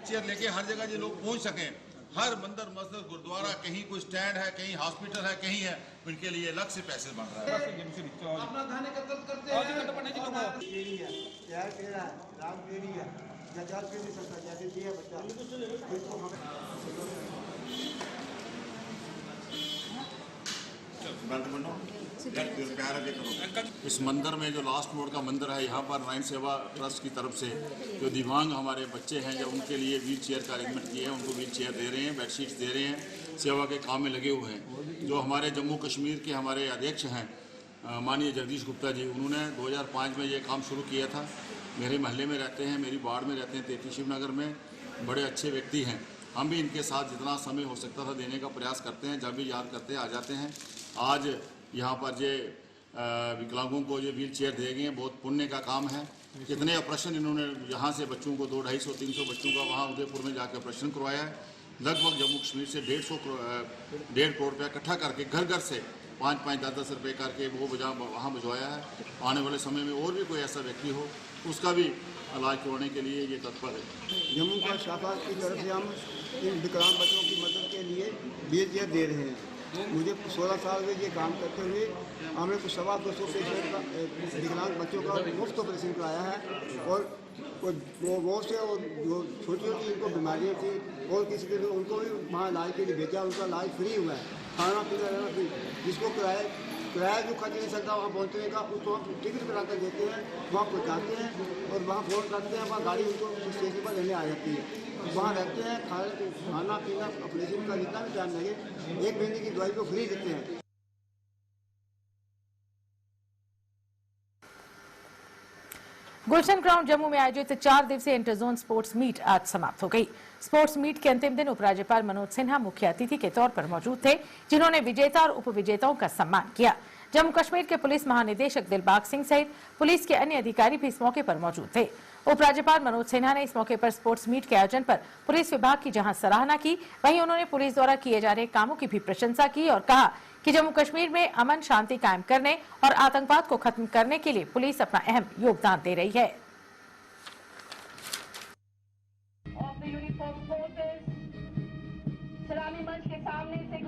चेयर लेके हर जगह जो लोग पहुंच सकें, हर मंदिर मस्जिद गुरुद्वारा कहीं कोई स्टैंड है, कहीं हॉस्पिटल है, कहीं है, उनके लिए अलग से पैसे बन रहा है। अपना खाने का तलब करते हैं इस मंदिर में जो लास्ट मोड़ का मंदिर है, यहाँ पर नारायण सेवा ट्रस्ट की तरफ से जो दिव्यांग हमारे बच्चे हैं, जब उनके लिए व्हील चेयर का अरेंजमेंट किए हैं, उनको व्हील चेयर दे रहे हैं, बेडशीट्स दे रहे हैं, सेवा के काम में लगे हुए हैं। जो हमारे जम्मू कश्मीर के हमारे अध्यक्ष हैं माननीय जगदीश गुप्ता जी, उन्होंने 2005 में ये काम शुरू किया था। मेरे महल्ले में रहते हैं, मेरी वार्ड में रहते हैं, 33 शिवनगर में, बड़े अच्छे व्यक्ति हैं। हम भी इनके साथ जितना समय हो सकता था देने का प्रयास करते हैं, जब भी याद करते हैं आ जाते हैं। आज यहाँ पर ये विकलांगों को ये व्हील चेयर दिए गए हैं, बहुत पुण्य का काम है। कितने ऑपरेशन इन्होंने यहाँ से बच्चों को 200-250-300 बच्चों का वहाँ उदयपुर में जाकर ऑपरेशन करवाया है। लगभग जम्मू कश्मीर से 1.5 करोड़ रुपया इकट्ठा करके घर घर से 5-5, 10-10 रुपये करके वो वहाँ भिजवाया है। आने वाले समय में और भी कोई ऐसा व्यक्ति हो उसका भी इलाज करवाने के लिए ये तत्पर है। जम्मू का शाखा की तरफ से हम इन विकलांग बच्चों की मदद के लिए व्हील चेयर दे रहे हैं। मुझे 16 साल में ये काम करते हुए हमने कुछ 250 पेशेंट का विकलांग बच्चों का मुफ्त ऑपरेशन कराया है। और वो से और जो छोटी छोटी इनको बीमारियाँ थी और किसी के उनको भी वहाँ इलाज के लिए भेजा, उनका इलाज फ्री हुआ है, खाना पीना रहना फ्री। जिसको किराया जो खर्च नहीं सकता वहाँ पहुँचने का, उसको हम टिकट करा कर देते हैं, वहाँ पहुँचाते हैं और वहाँ फ़ोन करते हैं, वहाँ गाड़ी उनको स्टेशन पर लेने आ जाती है। वहाँ रहते हैं, खाना पीना ऑपरेशन का जितना भी टाइम लगे, 1 महीने की दवाई को फ्री देते हैं। गुलशन ग्राउंड जम्मू में आयोजित 4 दिवसीय इंटर जोन स्पोर्ट्स मीट आज समाप्त हो गई। स्पोर्ट्स मीट के अंतिम दिन उपराज्यपाल मनोज सिन्हा मुख्य अतिथि के तौर पर मौजूद थे, जिन्होंने विजेता और उपविजेताओं का सम्मान किया। जम्मू कश्मीर के पुलिस महानिदेशक दिलबाग सिंह सहित पुलिस के अन्य अधिकारी भी इस मौके पर मौजूद थे। उपराज्यपाल मनोज सिन्हा ने इस मौके पर स्पोर्ट्स मीट के आयोजन पर पुलिस विभाग की जहां सराहना की, वहीं उन्होंने पुलिस द्वारा किए जा रहे कामों की भी प्रशंसा की और कहा कि जम्मू कश्मीर में अमन शांति कायम करने और आतंकवाद को खत्म करने के लिए पुलिस अपना अहम योगदान दे रही है। सलामी मंच के सामने से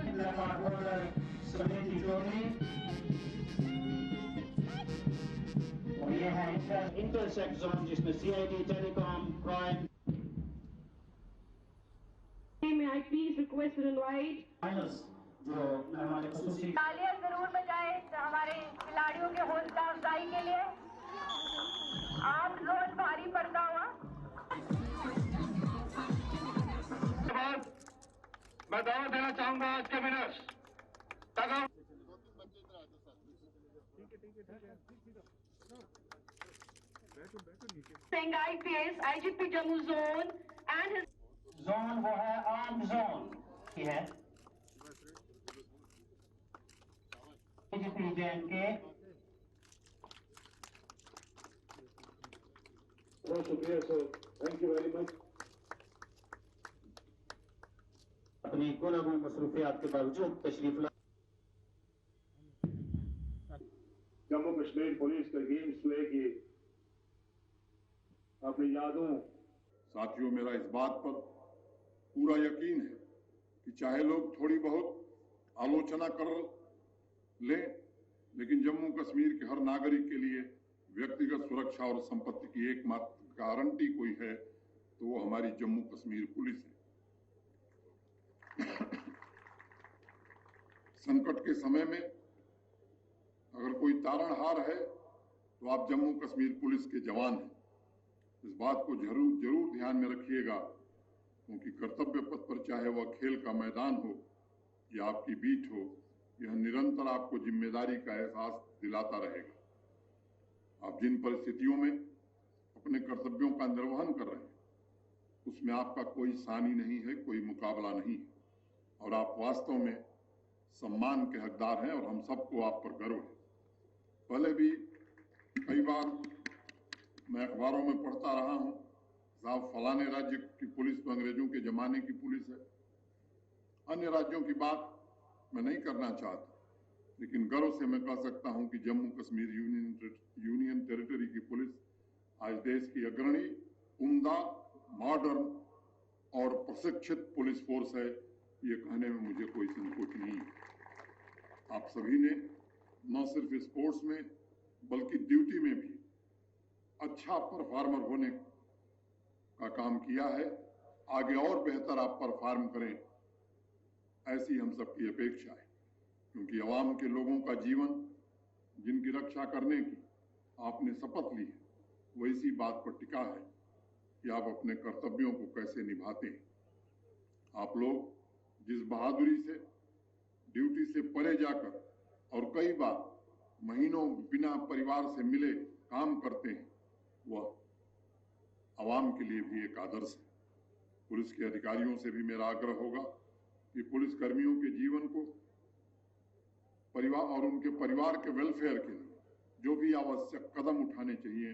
ये है इंटरसेक्ट जोन जिसमें CID, telecom, crime. May I please request to invite तालियां जरूर बजाएं हमारे खिलाड़ियों के हौसला अफजाई के लिए। आप रोज भारी पड़ता हुआ। मैं दावा देना चाहूंगा आज के winners IPS IGP Jammu zone and zone वो है आर्म जोन की है IGP JNK। बहुत शुक्रिया sir, thank you very much. अपनी गुनागुन मसरूफियात के बावजूद तशरीफ ला। जम्मू कश्मीर पुलिस के गेम्स प्ले की अपनी यादों। साथियों, मेरा इस बात पर पूरा यकीन है कि चाहे लोग थोड़ी बहुत आलोचना कर लें, लेकिन जम्मू कश्मीर के हर नागरिक के लिए व्यक्तिगत सुरक्षा और संपत्ति की एकमात्र गारंटी कोई है तो वो हमारी जम्मू कश्मीर पुलिस है। संकट के समय में अगर कोई तारणहार है तो आप जम्मू कश्मीर पुलिस के जवान हैं। इस बात को जरूर ध्यान में रखिएगा, क्योंकि कर्तव्य पथ पर चाहे वह खेल का मैदान हो या आपकी बीट हो, यह निरंतर आपको जिम्मेदारी का एहसास दिलाता रहेगा। आप जिन परिस्थितियों में अपने कर्तव्यों का निर्वहन कर रहे हैं उसमें आपका कोई सानी नहीं है, कोई मुकाबला नहीं है और आप वास्तव में सम्मान के हकदार हैं और हम सबको आप पर गर्व है। पहले भी कई बार मैं अखबारों में पढ़ता रहा हूं, साहब फलाने राज्य की पुलिस तो अंग्रेजों के जमाने की पुलिस है। अन्य राज्यों की बात मैं नहीं करना चाहता, लेकिन गर्व से मैं कह सकता हूं कि जम्मू कश्मीर यूनियन टेरिटरी की पुलिस आज देश की अग्रणी, उम्दा, मॉडर्न और प्रशिक्षित पुलिस फोर्स है। ये कहने में मुझे कोई संकोच नहीं है। आप सभी ने न सिर्फ स्पोर्ट्स में बल्कि ड्यूटी में भी अच्छा परफॉर्मर होने का काम किया है। आगे और बेहतर आप परफॉर्म करें, ऐसी हम सबकी अपेक्षा है, क्योंकि आवाम के लोगों का जीवन जिनकी रक्षा करने की आपने शपथ ली है, वो इसी बात पर टिका है कि आप अपने कर्तव्यों को कैसे निभाते हैं। आप लोग जिस बहादुरी से ड्यूटी से परे जाकर और कई बार महीनों बिना परिवार से मिले काम करते हैं, वह आवाम के लिए भी एक आदर्श है। पुलिस के अधिकारियों से भी मेरा आग्रह होगा कि पुलिस कर्मियों के जीवन को परिवार और उनके परिवार के वेलफेयर के लिए जो भी आवश्यक कदम उठाने चाहिए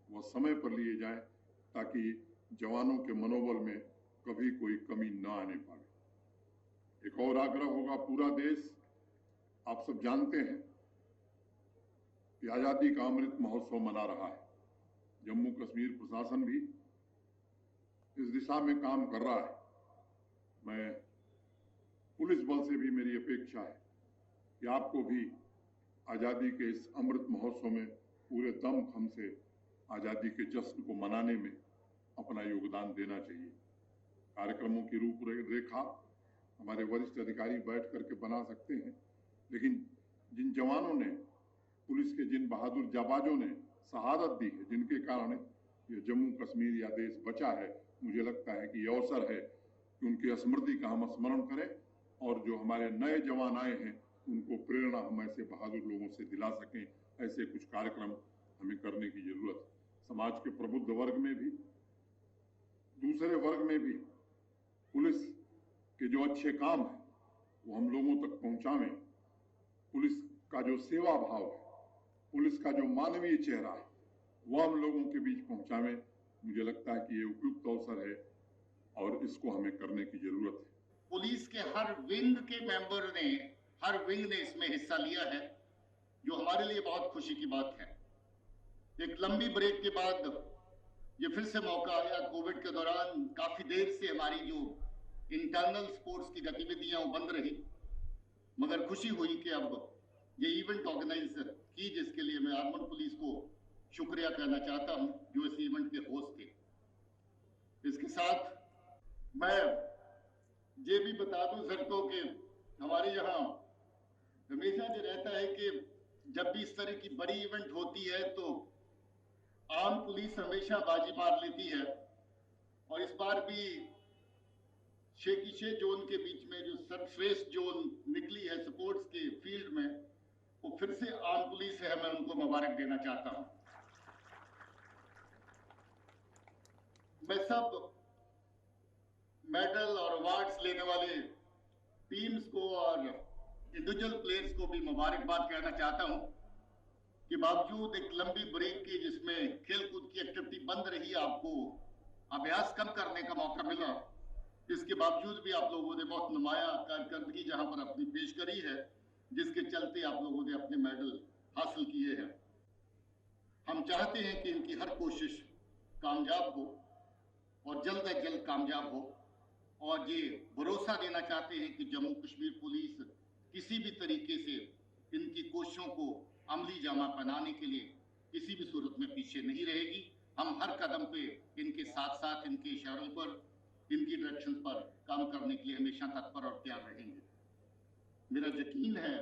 वह समय पर लिए जाएं, ताकि जवानों के मनोबल में कभी कोई कमी न आने पाए। एक और आग्रह होगा, पूरा देश आप सब जानते हैं कि आजादी का अमृत महोत्सव मना रहा है। जम्मू कश्मीर प्रशासन भी इस दिशा में काम कर रहा है। मैं पुलिस बल से भी मेरी अपेक्षा है कि आपको भी आजादी के इस अमृत महोत्सव में पूरे दमखम से आजादी के जश्न को मनाने में अपना योगदान देना चाहिए। कार्यक्रमों की रूपरेखा हमारे वरिष्ठ अधिकारी बैठ करके बना सकते हैं, लेकिन जिन जवानों ने, पुलिस के जिन बहादुर जाबाजों ने शहादत दी है, जिनके कारण ये जम्मू कश्मीर या देश बचा है, मुझे लगता है कि ये अवसर है कि उनकी स्मृति का हम स्मरण करें और जो हमारे नए जवान आए हैं उनको प्रेरणा हम ऐसे बहादुर लोगों से दिला सकें। ऐसे कुछ कार्यक्रम हमें करने की जरूरत है। समाज के प्रबुद्ध वर्ग में भी, दूसरे वर्ग में भी पुलिस के जो अच्छे काम है वो हम लोगों तक पहुंचावें। पुलिस का जो सेवा भाव है, पुलिस का जो मानवीय चेहरा है, वो हम लोगों के बीच पहुंचावें। मुझे लगता है कि ये उपयुक्त अवसर है और इसको हमें करने की जरूरत है। पुलिस के हर विंग के मेंबर ने, हर विंग ने इसमें हिस्सा लिया है, जो हमारे लिए बहुत खुशी की बात है। एक लंबी ब्रेक के बाद ये फिर से मौका आया। कोविड के दौरान काफी देर से हमारी जो इंटरनल स्पोर्ट्स की गतिविधियां वो बंद रही, मगर खुशी हुई कि अब ये इवेंट ऑर्गेनाइज की, जिसके लिए मैं आर्मड पुलिस को शुक्रिया कहना चाहता हूं, जो इस इवेंट के होस्ट थे। इसके साथ मैं ये भी बता दूं सर को कि हमारे यहाँ हमेशा जो रहता है कि जब भी इस तरह की बड़ी इवेंट होती है तो आम पुलिस हमेशा बाजी मार लेती है, और इस बार भी 6 जोन के बीच में जो सर्वश्रेष्ठ जोन निकली है स्पोर्ट्स के फील्ड में, वो फिर से आम पुलिस है। मैं उनको मुबारक देना चाहता हूं। मैं सब मेडल और अवार्ड्स लेने वाले टीम्स को और इंडिविजुअल प्लेयर्स को भी मुबारकबाद कहना चाहता हूं कि बावजूद एक लंबी ब्रेक के जिसमें खेलकूद की एक्टिविटी बंद रही, आपको अभ्यास कम करने का मौका मिला, इसके बावजूद भी आप लोगों ने बहुत नुमाया कारकर्दगी जहां पर अपनी पेश करी है, जिसके चलते आप लोगों ने अपने मेडल हासिल किए हैं। हम चाहते हैं कि इनकी हर कोशिश कामयाब हो और जल्द से जल्द कामयाब हो, और ये भरोसा देना चाहते हैं कि जम्मू कश्मीर पुलिस किसी भी तरीके से इनकी कोशिशों को अमली जामा पहनाने के लिए किसी भी सूरत में पीछे नहीं रहेगी। हम हर कदम पे इनके साथ साथ, इनके इशारों पर, इनकी डायरेक्शन पर काम करने के लिए हमेशा तत्पर और तैयार रहेंगे। मेरा यकीन है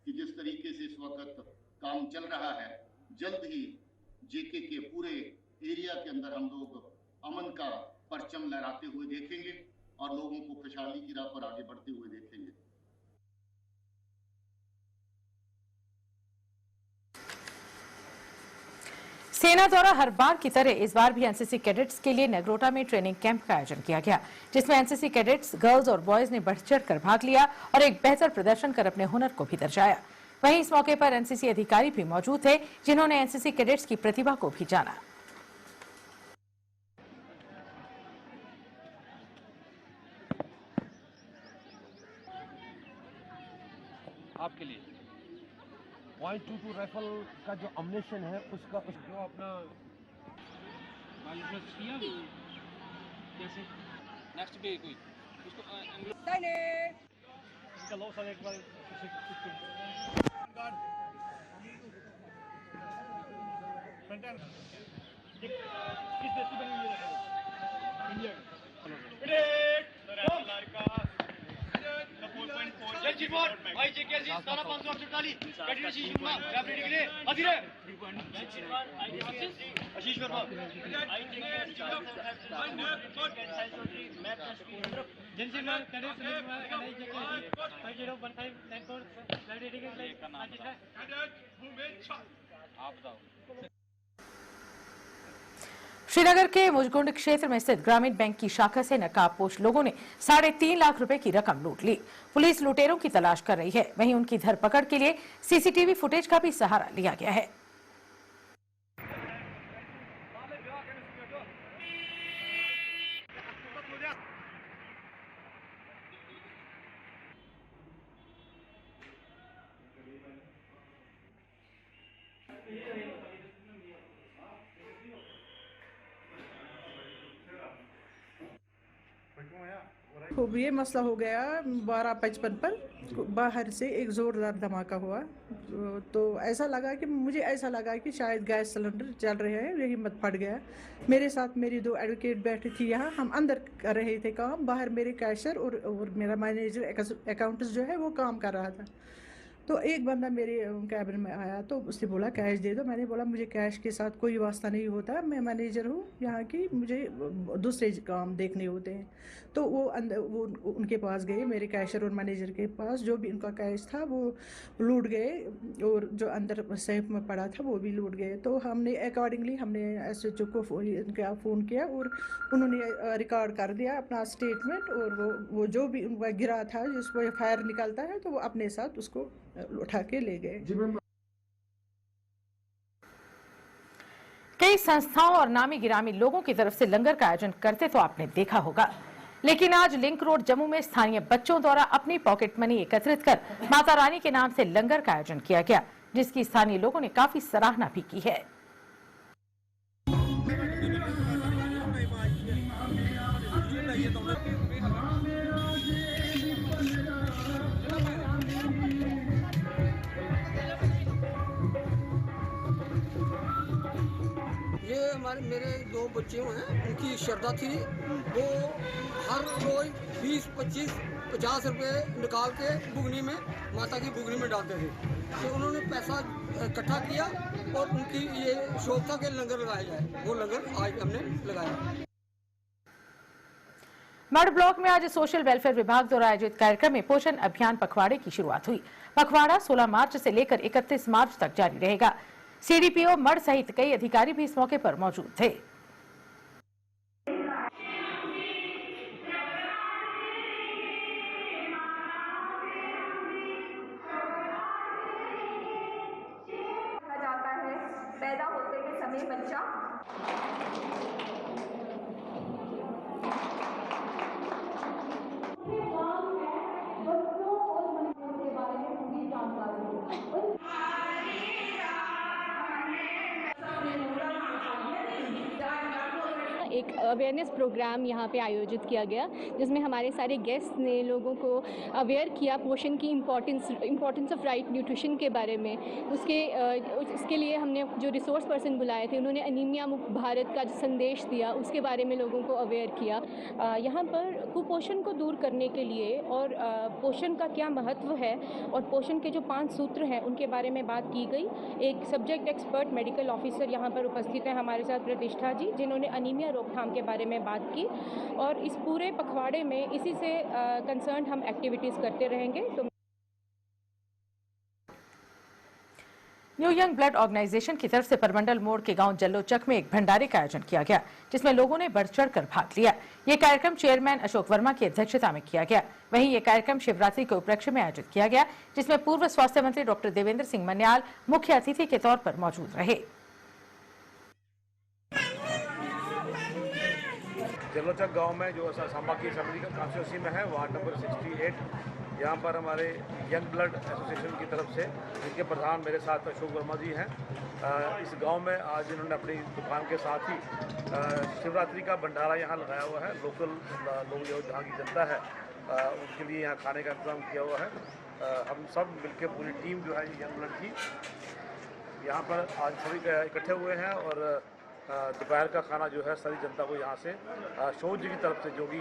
कि जिस तरीके से इस वक्त काम चल रहा है, जल्द ही जेके के पूरे एरिया के अंदर हम लोग अमन का परचम लहराते हुए देखेंगे और लोगों को खुशहाली की राह पर आगे बढ़ते हुए देखेंगे। सेना द्वारा हर बार की तरह इस बार भी एनसीसी कैडेट्स के लिए नगरोटा में ट्रेनिंग कैंप का आयोजन किया गया, जिसमें एनसीसी कैडेट्स गर्ल्स और बॉयज ने बढ़ चढ़कर भाग लिया और एक बेहतर प्रदर्शन कर अपने हुनर को भी दर्शाया। वहीं इस मौके पर एनसीसी अधिकारी भी मौजूद थे, जिन्होंने एनसीसी कैडेट्स की प्रतिभा को भी जाना। आपके लिए .22 राइफल का जो अम्युनिशन है उसका जो अपना कैसे नेक्स्ट पे कोई उसको इसका लॉस है एक बार किस देश की बनी हुई है इंडिया भाई जी कैसी 17548 कैटेगरी सी शुमा कैटेगरी के लिए हाजिर है आशीष वर्मा जनसिमर कैडेट सुनील कनाई जी के 501594 कैटेगरी के लिए हाजिर है कैडेट भूमेश आप बताओ। श्रीनगर के मुजगुंड क्षेत्र में स्थित ग्रामीण बैंक की शाखा से नकाबपोश लोगों ने 3.5 लाख रुपए की रकम लूट ली। पुलिस लुटेरों की तलाश कर रही है। वहीं उनकी धरपकड़ के लिए सीसीटीवी फुटेज का भी सहारा लिया गया है। खूब ये मसला हो गया 12:55 पर बाहर से एक ज़ोरदार धमाका हुआ। तो ऐसा लगा कि मुझे ऐसा लगा कि शायद गैस सिलेंडर चल रहे हैं, यही मत फट गया। मेरे साथ मेरी 2 एडवोकेट बैठी थी यहाँ, हम अंदर कर रहे थे काम, बाहर मेरे कैशियर और मेरा मैनेजर अकाउंट्स जो है वो काम कर रहा था। तो एक बंदा मेरे कैबिन में आया तो उसने बोला कैश दे दो। मैंने बोला मुझे कैश के साथ कोई वास्ता नहीं होता, मैं मैनेजर हूँ यहाँ की, मुझे दूसरे काम देखने होते हैं। तो वो उनके पास गए, मेरे कैशियर और मैनेजर के पास, जो भी उनका कैश था वो लूट गए और जो अंदर सेफ में पड़ा था वो भी लूट गए। तो हमने अकॉर्डिंगली हमने SHO को फ़ोन किया और उन्होंने रिकॉर्ड कर दिया अपना स्टेटमेंट, और वो जो भी उनका गिरा था जिसको फायर निकलता है तो वो अपने साथ उसको उठा के ले गए। कई संस्थाओं और नामी गिरामी लोगों की तरफ से लंगर का आयोजन करते तो आपने देखा होगा, लेकिन आज लिंक रोड जम्मू में स्थानीय बच्चों द्वारा अपनी पॉकेट मनी एकत्रित कर माता रानी के नाम से लंगर का आयोजन किया गया, जिसकी स्थानीय लोगों ने काफी सराहना भी की है। ये मेरे 2 बच्चे हैं, उनकी श्रद्धा थी, वो हर रोज 20, 25, 50 रुपए निकाल के बुगनी में, माता की बुगनी में डालते थे। तो उन्होंने पैसा इकट्ठा किया और उनकी ये शौक था कि लंगर लगाया जाए, वो लंगर आज हमने लगाया। मड ब्लॉक में आज सोशल वेलफेयर विभाग द्वारा आयोजित कार्यक्रम में पोषण अभियान पखवाड़े की शुरुआत हुई। पखवाड़ा 16 मार्च से लेकर 31 मार्च तक जारी रहेगा। CDPO मड सहित कई अधिकारी भी इस मौके पर मौजूद थे। जाता है पैदा होते के समय बच्चा एक अवेयरनेस प्रोग्राम यहाँ पे आयोजित किया गया, जिसमें हमारे सारे गेस्ट ने लोगों को अवेयर किया पोषण की इम्पोर्टेंस ऑफ राइट न्यूट्रिशन के बारे में। उसके लिए हमने जो रिसोर्स पर्सन बुलाए थे, उन्होंने अनीमिया मुक्त भारत का जो संदेश दिया, उसके बारे में लोगों को अवेयर किया। यहाँ पर कुपोषण को दूर करने के लिए और पोषण का क्या महत्व है और पोषण के जो 5 सूत्र हैं उनके बारे में बात की गई। एक सब्जेक्ट एक्सपर्ट मेडिकल ऑफिसर यहाँ पर उपस्थित हैं हमारे साथ, प्रतिष्ठा जी, जिन्होंने अनीमिया रोकथाम के बारे में बात की। और इस पूरे पखवाड़े में इसी से कंसर्न हम एक्टिविटीज़ करते रहेंगे। तो न्यू यंग ब्लड ऑर्गेनाइजेशन की तरफ से परमंडल मोड़ के गांव जल्लोचक में एक भंडारे का आयोजन किया गया, जिसमें लोगों ने बढ़ चढ़कर भाग लिया। ये कार्यक्रम चेयरमैन अशोक वर्मा की अध्यक्षता में किया गया। वहीं ये कार्यक्रम शिवरात्रि के उपलक्ष्य में आयोजित किया गया, जिसमें पूर्व स्वास्थ्य मंत्री डॉक्टर देवेंद्र सिंह मन्याल मुख्य अतिथि के तौर पर मौजूद रहे। जल्लोचक गांव में जो सांबा की असेंबली कॉन्स्टिट्यूंसी में है, वार्ड नंबर 68 यहाँ पर हमारे यंग ब्लड एसोसिएशन की तरफ से, जिनके प्रधान मेरे साथ अशोक वर्मा जी हैं, इस गांव में आज इन्होंने अपनी दुकान के साथ ही शिवरात्रि का भंडारा यहाँ लगाया हुआ है। लोकल लोग जो जहाँ की जनता है उनके लिए यहाँ खाने का इंतजाम किया हुआ है। हम सब मिलकर पूरी टीम जो है यंग ब्लड की यहाँ पर आज सभी इकट्ठे हुए हैं और दोपहर का खाना जो है सारी जनता को यहाँ से शोध जी की तरफ से, जो कि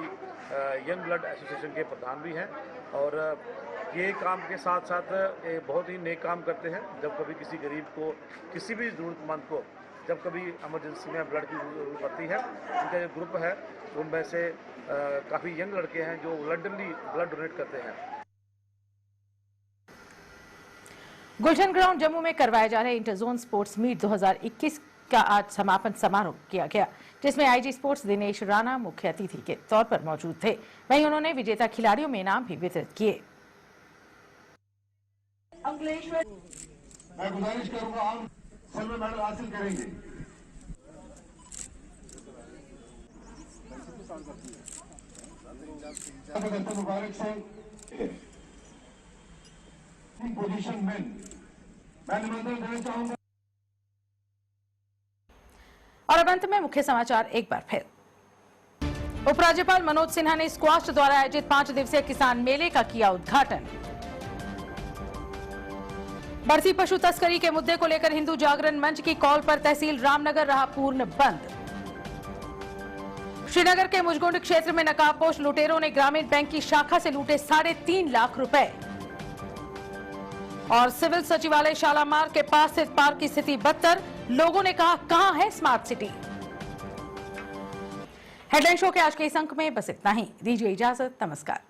यंग ब्लड एसोसिएशन के प्रधान भी हैं, और ये काम के साथ साथ एक बहुत ही नेक काम करते हैं। जब कभी किसी गरीब को, किसी भी ज़रूरतमंद को जब कभी इमरजेंसी में ब्लड की जरूरत पड़ती है, उनका जो ग्रुप है उनमें से काफ़ी यंग लड़के हैं जो वॉलंटरली ब्लड डोनेट करते हैं। गुलशन ग्राउंड जम्मू में करवाए जा रहे इंटरजोन स्पोर्ट्स मीट 2021 का आज समापन समारोह किया गया, जिसमें आईजी स्पोर्ट्स दिनेश राणा मुख्य अतिथि के तौर पर मौजूद थे। वहीं उन्होंने विजेता खिलाड़ियों में इनाम भी वितरित किए। मैं गुजारिश करूंगा आप सिल्वर मेडल हासिल करेंगे। मुबारक से पोजीशन में मैं निमंत्रण देना चाहूंगा। और अब अंत में मुख्य समाचार एक बार फिर। उपराज्यपाल मनोज सिन्हा ने स्क्वाश द्वारा आयोजित 5 दिवसीय किसान मेले का किया उद्घाटन। बढ़ती पशु तस्करी के मुद्दे को लेकर हिंदू जागरण मंच की कॉल पर तहसील रामनगर रहा पूर्ण बंद। श्रीनगर के मुजगुंड क्षेत्र में नकाबपोश लुटेरों ने ग्रामीण बैंक की शाखा से लूटे 3.5 लाख रुपए। और सिविल सचिवालय शालामार के पास स्थित पार्क की स्थिति बदतर, लोगों ने कहा कहां है स्मार्ट सिटी। हेडलाइन शो के आज के इस अंक में बस इतना ही। दीजिए इजाजत, नमस्कार।